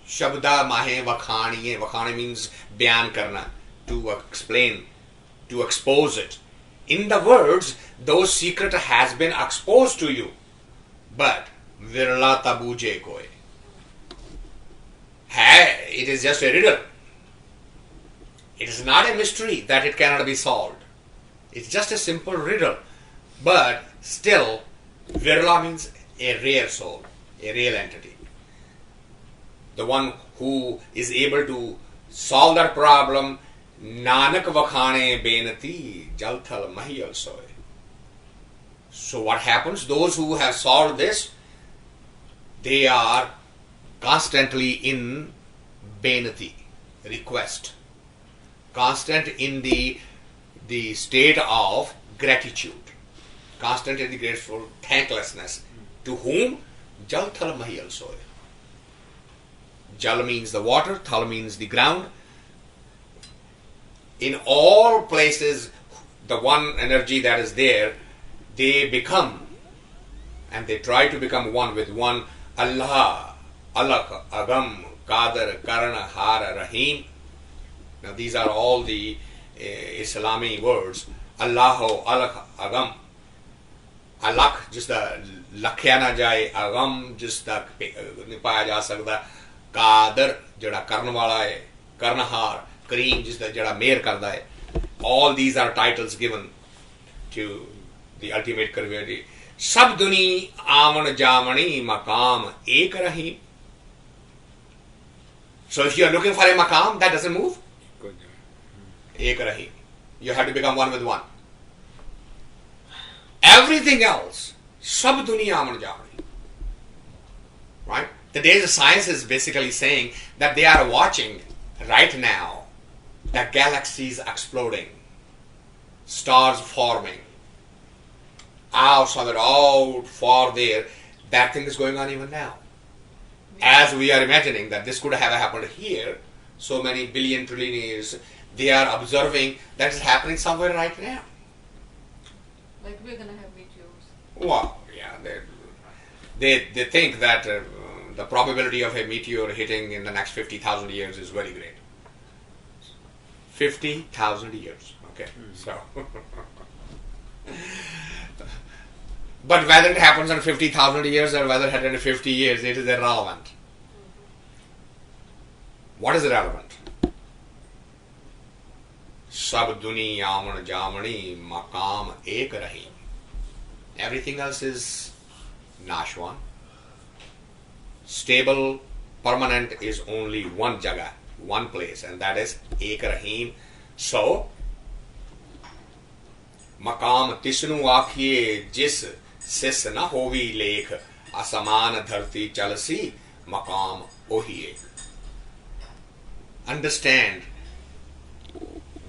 Shabda Mahe Vakhaniye. Vakhani means bayan karna, to explain, to expose it. In the words, those secret has been exposed to you. But virla tabuje koe. It is just a riddle. It is not a mystery that it cannot be solved. It's just a simple riddle. But still, Virla means a rare soul, a real entity. The one who is able to solve that problem. Nanak vakhane benati jalthal mahiyal soe. So what happens? Those who have solved this, they are constantly in benati, request, constant in the state of gratitude, constant in the grateful thanklessness. To whom? Jal thal mahiyal soe. Jal means the water, thal means the ground. In all places, the one energy that is there, they become, and they try to become one with one. Allah, Alak, Agam, Qadar, Karna, Har, Rahim. Now these are all the Islami words. Allahu, Alak, Agam. Alak, just the lakhya na jaye. Agam, just the nipaya ja sakda. Qadar, jada karna wala hai. Karna Har, Kareem, just the jada mehr karda hai. All these are titles given to the ultimate Karvedi. Sab duni aman jamani maqam ek rahim. So if you are looking for a maqam, that doesn't move. Ek rahim. You have to become one with one. Everything else, sab duni aman jamani. Right? Today's science is basically saying that they are watching right now the galaxies exploding, stars forming. Out far there, that thing is going on even now. As we are imagining that this could have happened here, so many billion, trillion years, they are observing that is happening somewhere right now. Like we're gonna have meteors. Wow, yeah, they think that the probability of a meteor hitting in the next 50,000 years is very great. 50,000 years, okay, so. But whether it happens in 50,000 years or whether it happens in 50 years, it is irrelevant. What is irrelevant? Sab duni aman jamani maqam ek rahim. Everything else is nashwan. Stable, permanent is only one jaga, one place, and that is ek rahim. So, maqam tisnu aakhiye jis सिस न होवी लेख असमान धरती चलसी मकाम ओही एक. Understand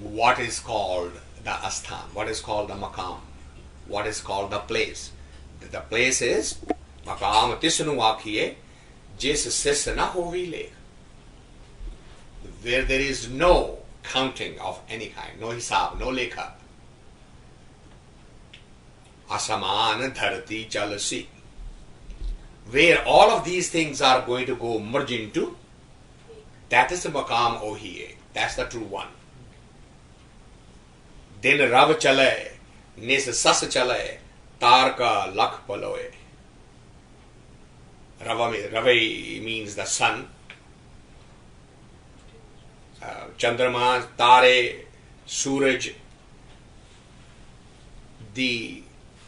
what is called the asthan, what is called the maqam. what is called the place. The place is maqam tisnu akhiye jis sis na hovi lekh, where there is no counting of any kind, no hisab, no lekha. Asaman dharati chalasi, where all of these things are going to go merge into, that is the maqam ohiye. That's the true one. Din Rav chale, nis sas chale, tar ka lakh paloe. Rave means the sun. Chandrama, Tare, Suraj.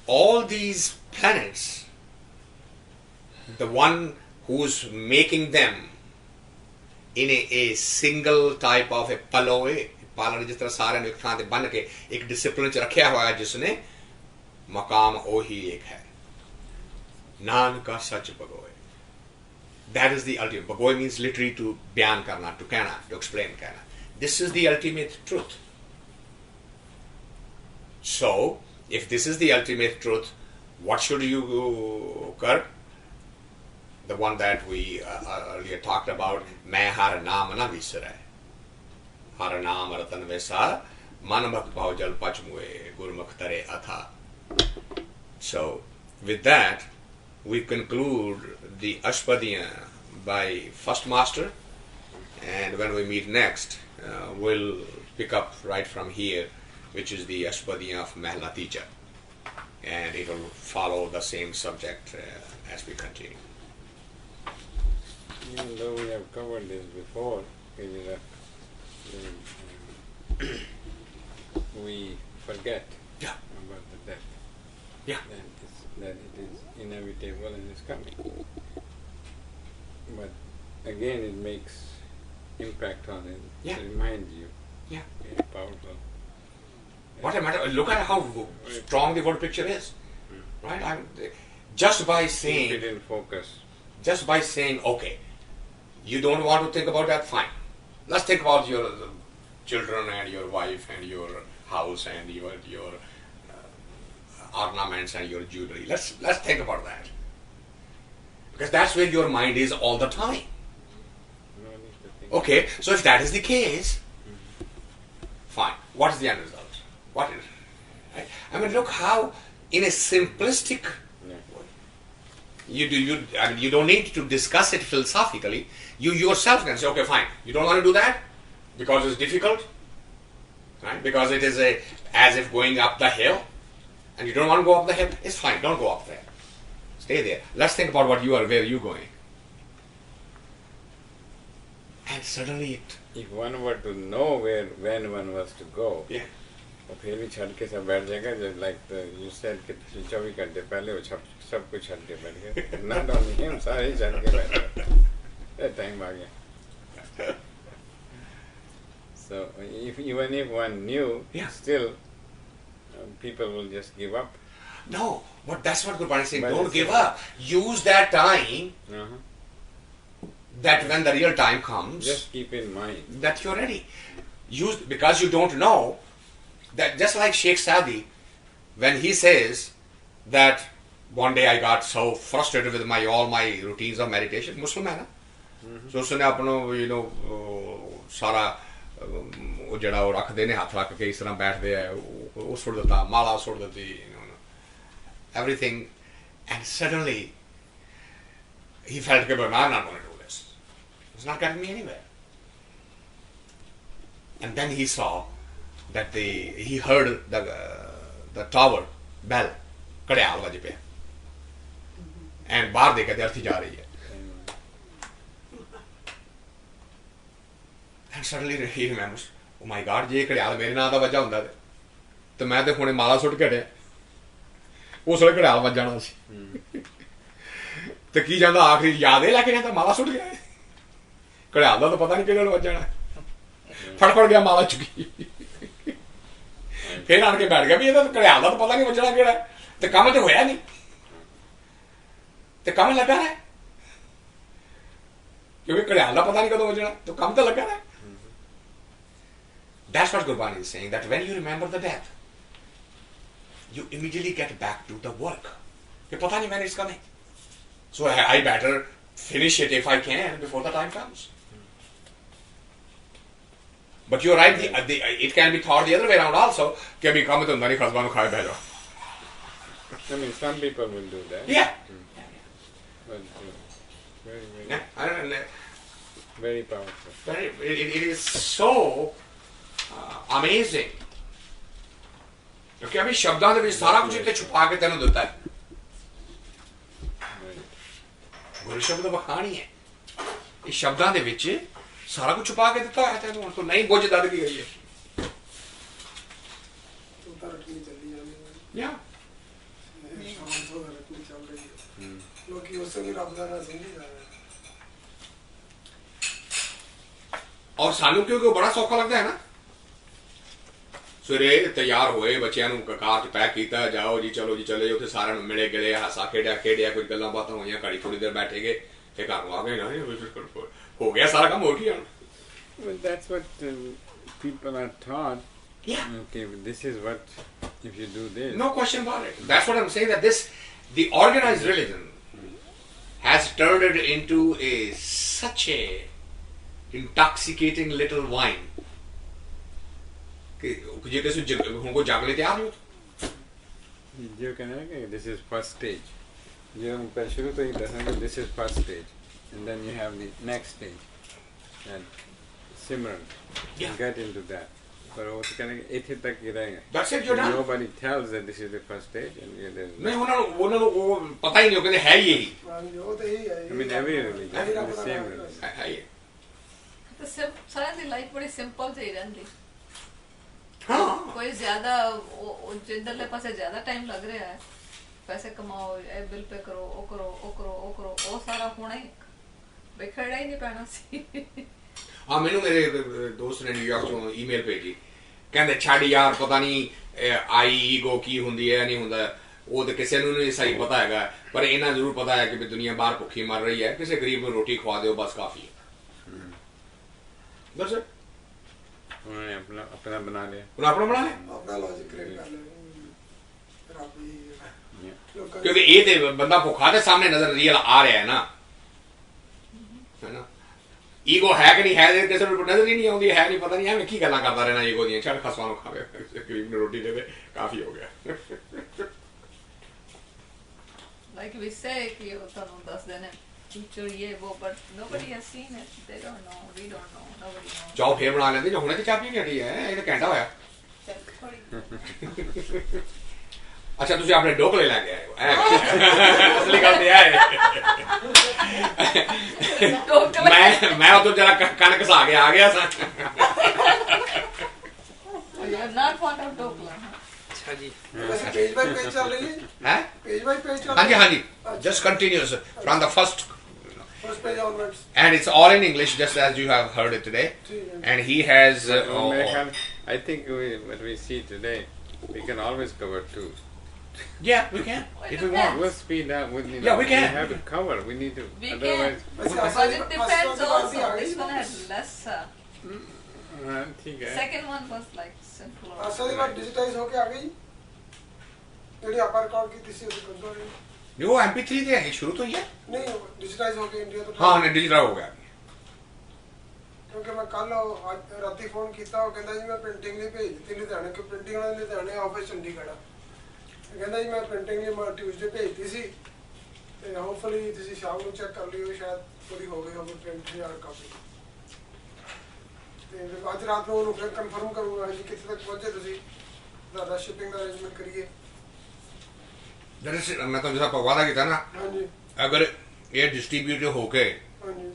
All these planets, the one who's making them in a single type of a paloe, पालन जिस तरह सारे एक थां बन के एक discipline च रखा हुआ है, जिसने मकाम ओही एक है, नान का सच बगोए. That is the ultimate. Bagoy means literally to byan karna, to कहना, to explain कहना. This is the ultimate truth. So, if this is the ultimate truth, what should you कर? The one that we earlier talked about, मैं हर नाम ना विसरे. हर नाम रतन वैसा मन भक्त भाव जल पचमुए गुरमुख तरे अथा. So, with that, we conclude the Ashpadiya by first master, and when we meet next, we'll pick up right from here, which is the Ashpadiya of Mehla Teacher, and it will follow the same subject as we continue. Even though we have covered this before, we forget about the death. Yeah. That it is inevitable and is coming. But again, it makes impact on it. Yeah. It reminds you. Yeah. Very powerful. What a matter! Look at how strong the word picture is, right? Just by saying, keep it in focus. Just by saying, okay, you don't want to think about that, fine. Let's think about your children and your wife and your house and your ornaments and your jewelry. Let's think about that, because that's where your mind is all the time. No need to think. Okay, so if that is the case, fine. What is the end result? What is? Right? I mean, look how in a simplistic way. You don't need to discuss it philosophically. You yourself can say, okay, fine. You don't want to do that because it's difficult, right? Because it is as if going up the hill, and you don't want to go up the hill. It's fine. Don't go up there. Stay there. Let's think about where are you going. And suddenly If one were to know when one was to go, yeah. तो फिर भी छड़ के सब बैठ जाएगा. Just like you said कि 24 घंटे पहले वो सब कुछ छड़ के बैठ गए. Not only him, सारे ही छड़ के बैठ गए. Time आ गया. So even if one knew, Yeah. still people will just give up. No, but that's what Guru is saying. But Don't it's give a- up. Use that time, that when the real time comes, Just keep in mind. that you're ready. Use, because you don't know, that just like Sheikh Sadi, when he says that one day I got so frustrated with all my routines of meditation, Muslim है ना, so उसने अपना सारा वो जड़ा वो रख देने हाथ रख के इस तरह बैठ दे वो सुट देता माला सुट देती everything, and suddenly he felt that I'm not going to do this. It's not getting me anywhere. And then he saw that he heard the tower bell कड़याल बज पे and बाहर देखा तो अर्थी जा रही है. And suddenly he remembers, oh my God, जे कड़याल मेरे नाम दा वजह हुंदा ते मैं ते हुणे माला सुट के हटिया. उस वे घड़ियाल बज जाना सी ते की जांदा आखिरी याद है लेके जांदा माला सुट गया. घड़ियाल दा तो पता नहीं किहड़े बज जाना. फड़ गया माला चुकी. फिर आन के बैठ गया भी ये तो घड़ियाल दा तो पता नहीं बजना केड़ा ते कम ते होया नहीं ते कम लगा रहा है क्योंकि घड़ियाल दा पता नहीं कदों बजना तो कम तो लगा रहा है. That's what Gurbani is saying, that when you remember the death, you immediately get back to the work. कि पता नहीं when it's coming. So I better finish it if I can before the time comes. But you're right, it can be thought the other way around also. कि अभी काम तो अंदर ही खसबान खाए बैठ जाओ. I mean, some people will do that. Yeah. But very, very, Yeah. I don't know. very powerful. It is so amazing. क्योंकि अभी शब्दां ਦੇ ਵਿੱਚ ਸਾਰਾ ਕੁਝ ਇੱਥੇ ਛੁਪਾ ਕੇ ਤੈਨੂੰ ਦਿੱਤਾ ਹੈ. ਗੁਰੂ ਸ਼ਬਦ ਬਖਾਣੀ ਹੈ. ਇਹ ਸ਼ਬਦਾਂ ਦੇ ਵਿੱਚ ਸਾਰਾ ਕੁਝ ਛੁਪਾ ਕੇ ਦਿੱਤਾ ਹੋਇਆ ਤੈਨੂੰ. ਹੁਣ ਤੂੰ ਨਹੀਂ ਬੁੱਝ ਦੱਦ ਕੀ ਗਈ ਹੈ. ਤੂੰ ਤਾਂ ਰਟਣੀ ਚੱਲੀ ਜਾਂਦੀ ਹੈ Yeah. ਸ਼ਾਮ ਤੋਂ ਰਟਣੀ ਚੱਲ ਰਹੀ ਹੈ ਲੋਕੀ ਉਸੇ ਵੀ ਰੱਬ ਦਾ ਨਾਂ ਸਮਝੀ ਜਾ ਰਹੇ ਔਰ ਸਾਨੂੰ ਕਿਉਂਕਿ ਉਹ ਬੜਾ ਸੌਖਾ ਲੱਗਦਾ ਹੈ ਨਾ. ਸਵੇਰੇ ਤਿਆਰ ਹੋਏ ਬੱਚਿਆਂ ਨੂੰ ਕਾਰ 'ਚ ਪੈਕ ਕੀਤਾ ਜਾਓ ਜੀ ਚਲੋ ਜੀ ਚਲੇ ਉੱਥੇ ਸਾਰਿਆਂ ਨੂੰ ਮਿਲੇ ਗਿਲੇ ਹਾਸਾ ਖੇਡਿਆ ਕੁਝ ਗੱਲਾਂ ਬਾਤਾਂ ਹੋਈਆਂ ਘੜੀ ਥੋੜੀ ਦੇਰ ਬੈਠੇ ਗਏ ਤੇ ਘਰ ਨੂੰ ਆ ਗਏ ਨਾ ਹੋ ਗਿਆ ਸਾਰਾ ਕੰਮ ਹੋ ਗਿਆ ਹੁਣ. Well, that's what people are taught. Yeah. Okay, this is what, if you do this. No question about it. That's what I'm saying, that the organized religion has turned it into such a intoxicating little wine. कि जे किसी उनको जागने तैयार नहीं होते. जो कहना है कि this is first stage. जो हम पहले शुरू तो ही दसेंगे this is first stage, and then you have the next stage, and Simran, Yeah. get into that. पर वो तो कहने के इतने तक ही रहेंगे. That's it, you're done. Nobody tells that this is the first stage, and there's नहीं उन्होंने वो पता ही नहीं, वो कहते है यही ਹਾਂਜੀ ਉਹ ਤਾਂ ਇਹੀ ਹੈ I mean every religion, the same religion. है ये. ਤੇ ਸਾਰਿਆਂ ਦੀ ਲਾਈਫ ਬੜੀ ਸਿੰਪਲ ਜਿਹੀ ਰਹਿੰਦੀ. हाँ. ਕੋਈ ਜ਼ਿਆਦਾ ਉਹ ਜਿੱਧਰਲੇ ਪਾਸੇ ਜ਼ਿਆਦਾ ਟਾਈਮ ਲੱਗ ਰਿਹਾ ਹੈ, ਪੈਸੇ ਕਮਾਓ, ਇਹ ਬਿੱਲ ਪੇ ਕਰੋ, ਉਹ ਕਰੋ, ਉਹ ਕਰੋ, ਉਹ ਕਰੋ, ਉਹ ਸਾਰਾ ਹੋਣਾ ਹੀ ਵਿਖੜਿਆ ਹੀ ਨਹੀਂ ਪੈਣਾ ਸੀ. हाँ मैंने मेरे दोस्त ने न्यूयॉर्क चों ईमेल भेजी कहते छड़ यार पता नहीं आई ईगो की हुंदी है नहीं हुंदा वो तो किसी ਨੂੰ नहीं सही पता हैगा पर इन्ना जरूर पता है कि दुनिया बाहर भुखी मर रही है किसी गरीब को रोटी खवा दो बस काफी है. बस उन्होंने अपना बना लिया. उन्हें अपना बना ले ਆਪਣਾ ਲੌਜੀਕ ਕ੍ਰੀਏਟ ਕਰ ਲੈ ਰੱਬ ਹੀ Yeah. ਲੋਕਾਂ क्योंकि ये तो बंदा भुखा तो सामने नजर रियल आ रहा है ना ईगो है कि नहीं है किसी को नजर ही नहीं आती है नहीं पता नहीं है मैं की गल्लां करता रहना ईगो दी छड़ खसवा नु खावे गरीब ने रोटी दे दे काफी हो गया. Like we say कि ਉਹ ਤੁਹਾਨੂੰ ਦੱਸ ਦੇਣਾ future ये वो but nobody has seen it. They don't know. We don't know. Nobody knows. ਚਾਹ ਫੇਰ ਬਣਾ ਲੈਂਦੇ ਜੋ ਹੁਣੇ ਤੇ ਚਾਹ ਪੀ ਕੇ ਹਟੀ ਹੈ ਇਹ ਤਾਂ ਘੰਟਾ ਹੋਇਆ. ਥੋੜੀ ਅੱਛਾ ਤੁਸੀਂ ਆਪਣੇ ਢੋਕਲੇ ਲੈ ਕੇ ਆਏ ਹੋ ਅਸਲੀ ਗੱਲ ਤੇ ਹੈ ਮੈਂ ਉਦੋਂ ਜਰਾ ਕਣਕ ਸਾ ਕੇ ਆ ਗਿਆ ਸਾਂ. You are not fond of dokla. अच्छा जी. ਵੈਸੇ ਪੇਜ ਬਾਈ ਪੇਜ ਚੱਲ ਰਹੀ ਹੈ ਹੈ ਪੇਜ ਬਾਈ ਪੇਜ ਚੱਲ ਹਾਂਜੀ ਹਾਂਜੀ just continuous from the first first page onwards and it's all in English just as you have heard it today and he has I think what we see today, we can always cover two. yeah we can if we want. We'll speed up. Yeah, we can. We have to cover. We need to. We can. Otherwise, But it depends also. This one had less. ठीक है. Second one was like simpler. ਅਸਲ ਦੀ ਬਾਤ digitise ਹੋ ਕੇ ਆ ਗਈ ਜਿਹੜੀ ਆਪਾਂ record ਕੀਤੀ ਸੀ ਉਹਦੀ ਕੰਟਰੋਲ वो MP3 ਤੇ ਹੈ ਸ਼ੁਰੂ ਤੋਂ ਹੀ ਹੈ. ਨਹੀਂ ਡਿਜੀਟਾਈਜ਼ ਹੋ ਕੇ ਇੰਡੀਆ ਤੋਂ ਹਾਂ ਨੇ ਡਿਜੀਟਲ ਹੋ ਗਿਆ. ਕਿਉਂਕਿ ਮੈਂ ਕੱਲ ਰਾਤੀ ਫੋਨ ਕੀਤਾ ਉਹ ਕਹਿੰਦਾ ਜੀ ਮੈਂ ਪ੍ਰਿੰਟਿੰਗ ਲਈ ਭੇਜ ਦਿੱਤੀ ਲੁਧਿਆਣੇ ਕਿ ਪ੍ਰਿੰਟਿੰਗ ਵਾਲੇ ਲੁਧਿਆਣੇ ਆਫਿਸ ਚੰਡੀਗੜ੍ਹ ਆ ਕਹਿੰਦਾ ਜੀ ਮੈਂ ਪ੍ਰਿੰਟਿੰਗ ਲਈ ਮੈਂ ਟਿਊਜ਼ਡੇ ਭੇਜਤੀ ਸੀ ਤੇ ਹੋਪਫੁਲੀ ਤੁਸੀਂ ਸ਼ਾਮ ਨੂੰ ਚੈੱਕ ਕਰ ਲਿਓ ਸ਼ਾਇਦ ਪੂਰੀ ਹੋ ਗਈ ਹੋਵੇ ਪ੍ਰਿੰਟ ਯਾਰ ਕਾਪੀ ਤੇ ਅੱਜ ਰਾਤ ਨੂੰ ਉਹਨੂੰ ਫਿਰ ਕਨਫਰਮ ਕਰੂੰਗਾ ਜੀ ਕਿੱਥੇ ਤੱਕ ਪਹੁੰਚੇ ਤੁਸੀਂ ਤੁਹਾਡਾ ਸ਼ਿਪਿੰਗ ਦਾ ਅਰੇਂਜਮੈਂਟ ਕਰੀਏ. दरअसल मैं तो जैसा वादा किया था ना ਹਾਂਜੀ अगर ये डिस्ट्रीब्यूट हो के ਹਾਂਜੀ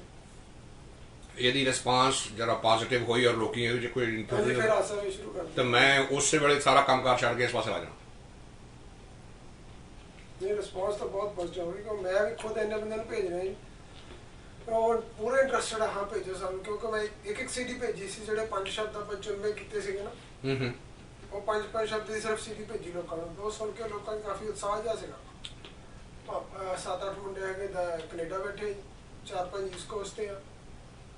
यदि रिस्पांस जरा पॉजिटिव हुई और लोग ਹਾਂਜੀ कोई ਫਿਰ ਆਸਾ ਵੀ ਸ਼ੁਰੂ ਕਰ तो मैं उससे बड़े सारा कामकाज छड़ के इस पास आ जाऊँ. ਇਹ ਰਿਸਪੌਂਸ ਤਾਂ ਬਹੁਤ ਪੋਜ਼ਿਟਿਵ ਹੋਈ ਕਿ ਮੈਂ ਵੀ ਖੁਦ ਇੰਨੇ ਬੰਦੇ ਨੂੰ ਭੇਜ ਰਿਹਾ ਜੀ ਪਰ ਉਹ ਪੂਰੇ ਇੰਟਰਸਟਡ ਹਾਂ ਭੇਜੋ ਸਾਨੂੰ ਕਿਉਂਕਿ ਮੈਂ ਇੱਕ ਸੀਡੀ ਭੇਜੀ ਸੀ ਜਿਹੜੇ 5 ਸ਼ਬਦ ਆਪਾਂ ਚੁਣਵੇਂ ਕੀਤੇ ਸੀਗੇ ਨਾ ਉਹ 5 ਸ਼ਬਦ ਦੀ ਸਿਰਫ ਸੀਡੀ ਭੇਜੀ ਲੋਕਾਂ ਨੂੰ ਉਹ ਸੁਣ ਕੇ ਲੋਕਾਂ ਨੂੰ ਕਾਫੀ ਉਤਸ਼ਾਹ ਜਿਹਾ ਸੀਗਾ. 7-8 ਮੁੰਡੇ ਹੈਗੇ ਕੈਨੇਡਾ ਬੈਠੇ 4-5 ਈਸਟ ਕੋਸਟ ਤੇ ਆ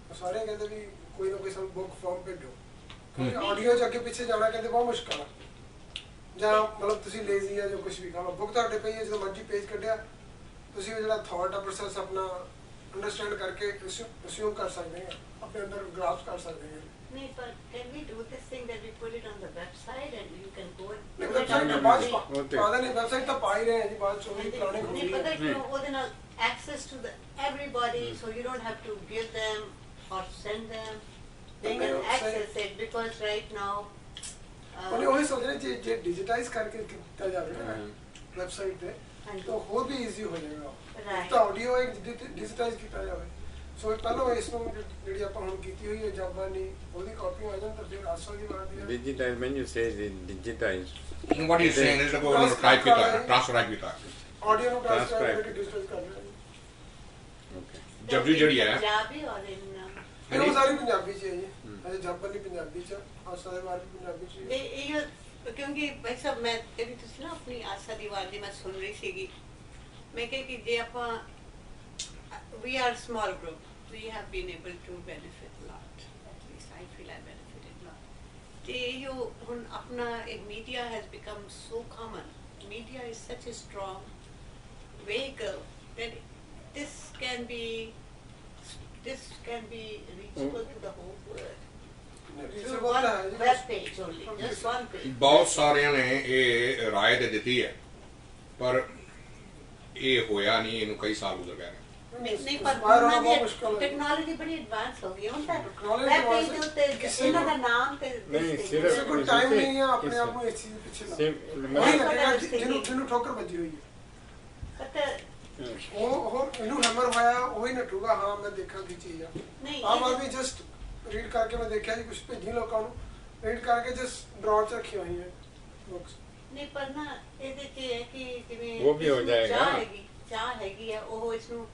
ਉਹ ਸਾਰੇ ਕਹਿੰਦੇ ਵੀ ਕੋਈ ਨਾ ਕੋਈ ਸਾਨੂੰ ਬੁੱਕ ਫਾਰਮ ਭੇਜੋ ਕਿਉਂਕਿ ਆਡੀਓ ਚ ਅੱਗੇ ਪਿੱਛੇ ਜਾਣਾ ਕਹਿੰਦੇ ਬਹੁਤ ਮੁਸ਼ਕਲ ਆ ਜਾਂ ਮਤਲਬ ਤੁਸੀਂ ਲੇਜ਼ੀ ਆ ਜਾਂ ਕੁਝ ਵੀ ਕਹੋ, ਬੁੱਕ ਤੁਹਾਡੇ ਪਈ ਹੈ, ਜਦੋਂ ਮਰਜ਼ੀ ਪੇਜ ਕੱਢਿਆ ਤੁਸੀਂ ਉਹ ਜਿਹੜਾ ਥਾਟ ਆ ਪ੍ਰੋਸੈਸ ਆਪਣਾ ਅੰਡਰਸਟੈਂਡ ਕਰਕੇ ਅਸਿਊਮ ਕਰ ਸਕਦੇ ਆ, ਆਪਣੇ ਅੰਦਰ ਗ੍ਰਾਸਪ ਕਰ ਸਕਦੇ ਆ। नहीं, पर can we do this thing that we put it on the website and you can go and ਨਹੀਂ put it ਵੈਬਸਾਈਟ on ਤਾਂ the ਬਾਅਦ website? ਪਾ ਦੇਣੀ, ਵੈਬਸਾਈਟ ਤਾਂ ਪਾ ਹੀ ਰਹੇ ਆ ਜੀ, ਬਾਅਦ ਚੋਂ ਵੀ And ਪੁਰਾਣੇ ਨਹੀਂ ਹੋਣੀ ਪਤਾ ਹੈ। ਕਿਉਂ ਉਹਦੇ ਨਾਲ access to the everybody, so you don't have to give them or send them. They can access it because right now ਉਹਨੇ ਉਹੀ ਸੋਚ ਰਹੇ ਜੇ ਡਿਜੀਟਾਈਜ਼ ਕਰਕੇ ਕੀਤਾ ਜਾਵੇ ਨਾ ਵੈਬਸਾਈਟ ਤੇ ਤਾਂ ਹੋਰ ਵੀ ਈਜ਼ੀ ਹੋ ਜਾਏਗਾ। ਤਾਂ ਆਡੀਓ ਇੱਕ ਡਿਜੀਟਾਈਜ਼ ਕੀਤਾ ਜਾਵੇ, ਸੋ ਪਹਿਲਾਂ ਇਸ ਨੂੰ ਜਿਹੜੀ ਆਪਾਂ ਹੁਣ ਕੀਤੀ ਹੋਈ ਹੈ ਜਾਬਾਨੀ ਉਹਦੀ ਕਾਪੀ ਆ ਜਾਣ ਤਾਂ ਫਿਰ ਆਸਾ ਦੀ ਬਾਤ ਹੈ। Digitize, when you say digitize, What he's saying is that वो टाइप किया है, ट्रांसफर टाइप किया है। ਆਡੀਓ ਨੂੰ ਟ੍ਰਾਂਸਕ੍ਰਾਈਬ ਕਰਕੇ ਡਿਜੀਟਾਈਜ਼ ਕਰ ਰਹੇ okay. जब भी जड़ी है ਪੰਜਾਬੀ ਔਰ ਨੇ, ਉਹ ਸਾਰੀ ਪੰਜਾਬੀ ਚ ਹੈ ਜੀ, ਅਜੇ ਜਾਬਾਨੀ ਪੰਜਾਬੀ ਚ, ਆਸਾ ਦੇ ਬਾਰੇ ਪੰਜਾਬੀ ਚ ਤੇ ਇਹ ਕਿਉਂਕਿ ਭਾਈ ਸਾਹਿਬ ਮੈਂ ਤੇ ਵੀ ਤੁਸੀਂ ਨਾ ਆਪਣੀ ਆਸਾ ਦੀ ਆਵਾਜ਼ ਦੀ ਮੈਂ ਸੁਣ ਰਹੀ ਸੀਗੀ, ਮੈਂ ਕਿਹਾ ਕਿ ਜੇ ਆਪਾਂ we are small group, we have been able to benefit a lot, at least I feel I benefited a lot. ਤੇ ਇਹ ਹੁਣ ਆਪਣਾ ਇੱਕ media has become so common, media is such a strong vehicle that this can be reachable to the whole world. Through one web page only, just one page. ਬਹੁਤ ਸਾਰਿਆਂ ਨੇ ਇਹ ਰਾਏ ਤੇ ਦਿੱਤੀ ਹੈ, ਪਰ ਇਹ ਹੋਇਆ ਨਹੀਂ, ਇਹਨੂੰ ਕਈ ਸਾਲ ਗੁਜ਼ਰ ਗਏ। ਨਹੀਂ ਪਰ ਉਹਨਾਂ ਦੀ ਟੈਕਨੋਲੋਜੀ ਬੜੀ ਐਡਵਾਂਸ ਹੋ ਗਈ ਹੁਣ ਤਾਂ ਵੈਬ ਪੇਜ ਦੇ ਉੱਤੇ ਇਹਨਾਂ ਦਾ ਨਾਮ ਤੇ ਨਹੀਂ, ਸਿਰਫ ਕਿਸੇ ਕੋਲ ਟਾਈਮ ਨਹੀਂ ਹੈ ਆਪਣੇ ਆਪ ਨੂੰ ਇਸ ਚੀਜ਼ ਦੇ ਪਿੱਛੇ Sim- ਲਾਉਣ, ਜਿਹਨੂੰ ਠੋਕਰ ਵੱਜੀ ਹੋਈ ਹੈ ਪਤਾ ਉਹ ਇਹਨੂੰ ਹੈਮਰ ਹੋਇਆ ਉਹੀ ਨੱਠੂਗਾ। ਹਾਂ ਮੈਂ ਦੇਖਾਂ ਕੀ ਚੀਜ਼ ਆ, ਨਹੀਂ ਆਮ ਆਦਮੀ ਜਸਟ ਰੀਡ ਕਰਕੇ ਮੈਂ ਦੇਖਿਆ ਜੀ ਕੁਝ ਭੇਜੀ ਲੋਕਾਂ ਨੂੰ, ਰੀਡ ਕਰਕੇ ਜਸਟ ਡਰਾਅ ਚ ਰੱਖੀਆਂ ਹੋਈਆਂ ਬੁੱਕਸ। ਨਹੀਂ ਪਰ ਨਾ ਇਹਦੇ ਚ ਹੈ ਕਿ ਜਿਵੇਂ ਉਹ ਵੀ ਹੋ ਜਾਏਗਾ। ਚਾਹ ਹੈਗੀ ਹੈ ਉਹ ਇਸ ਨੂੰ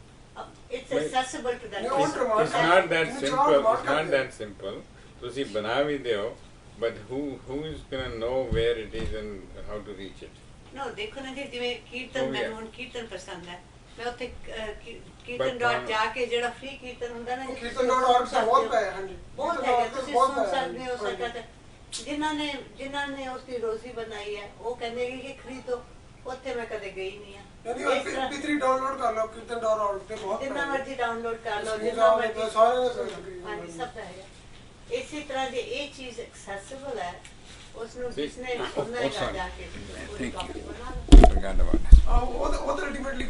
it's accessible to that. It's not that simple. It's not that simple. ਤੁਸੀਂ ਬਣਾ ਵੀ ਦਿਓ, but who is gonna know where it is and how to reach it? ਨੋ ਦੇਖੋ ਨਾ ਜੀ, ਜਿਵੇਂ ਕੀਰਤਨ ਉਹ ਵੀ ਹੈ। ਮੈਨੂੰ ਹੁਣ ਕੀਰਤਨ ਪਸੰਦ ਹੈ, ਮੈਂ ਉੱਥੇ ਕੀਰਤਨ ਡਾਟ ਜਾ ਕੇ ਜਿਹੜਾ ਫ੍ਰੀ ਕੀਰਤਨ ਹੁੰਦਾ ਨਾ, ਕੀਰਤਨ.org ਤੇ ਬਹੁਤ ਪਏ, ਹਾਂਜੀ ਬਹੁਤ ਹੈਗਾ, ਤੁਸੀਂ ਸੁਣ ਸਕਦੇ ਹੋ ਸਕਦਾ। ਜਿਨ੍ਹਾਂ ਨੇ ਉਸਦੀ ਰੋਜ਼ੀ ਬਣਾਈ ਹੈ ਉਹ ਕਹਿੰਦੇ ਕਿ ਖਰੀਦੋ, ਉੱਥੇ ਮੈਂ ਕਦੇ ਗਈ ਨਹੀਂ ਆ। ਯਾਨੀ MP3 ਡਾਊਨਲੋਡ ਕਰ ਲਓ ਕੀਰਤਨ.org ਤੇ, ਬਹੁਤ ਜਿੰਨਾ ਮਰਜ਼ੀ ਡਾਊਨਲੋਡ ਕਰ ਲਓ, ਜਿੰਨਾ ਜਿੰਨਾ ਮਰਜ਼ੀ ਮਰਜ਼ੀ ਸਾਰਿਆਂ ਦਾ ਸਕਰੀਨ ਹਾਂਜੀ ਸਭ ਦਾ ਹੈਗਾ। ਇਸੇ ਤਰ੍ਹਾਂ ਜੇ ਇਹ ਚੀਜ਼ ਐਕਸੈਸਿਬਲ ਹੈ, ਉਸ ਨੂੰ ਜਿਸਨੇ ਸੁਣਨਾ ਹੈ ਜਾ ਕੇ ਉਹਦੀ ਕਾਪੀ ਬਣਾ ਲਓ। Forgot about it. ਉਹ ਤਾਂ ਅਲਟੀਮੇਟਲੀ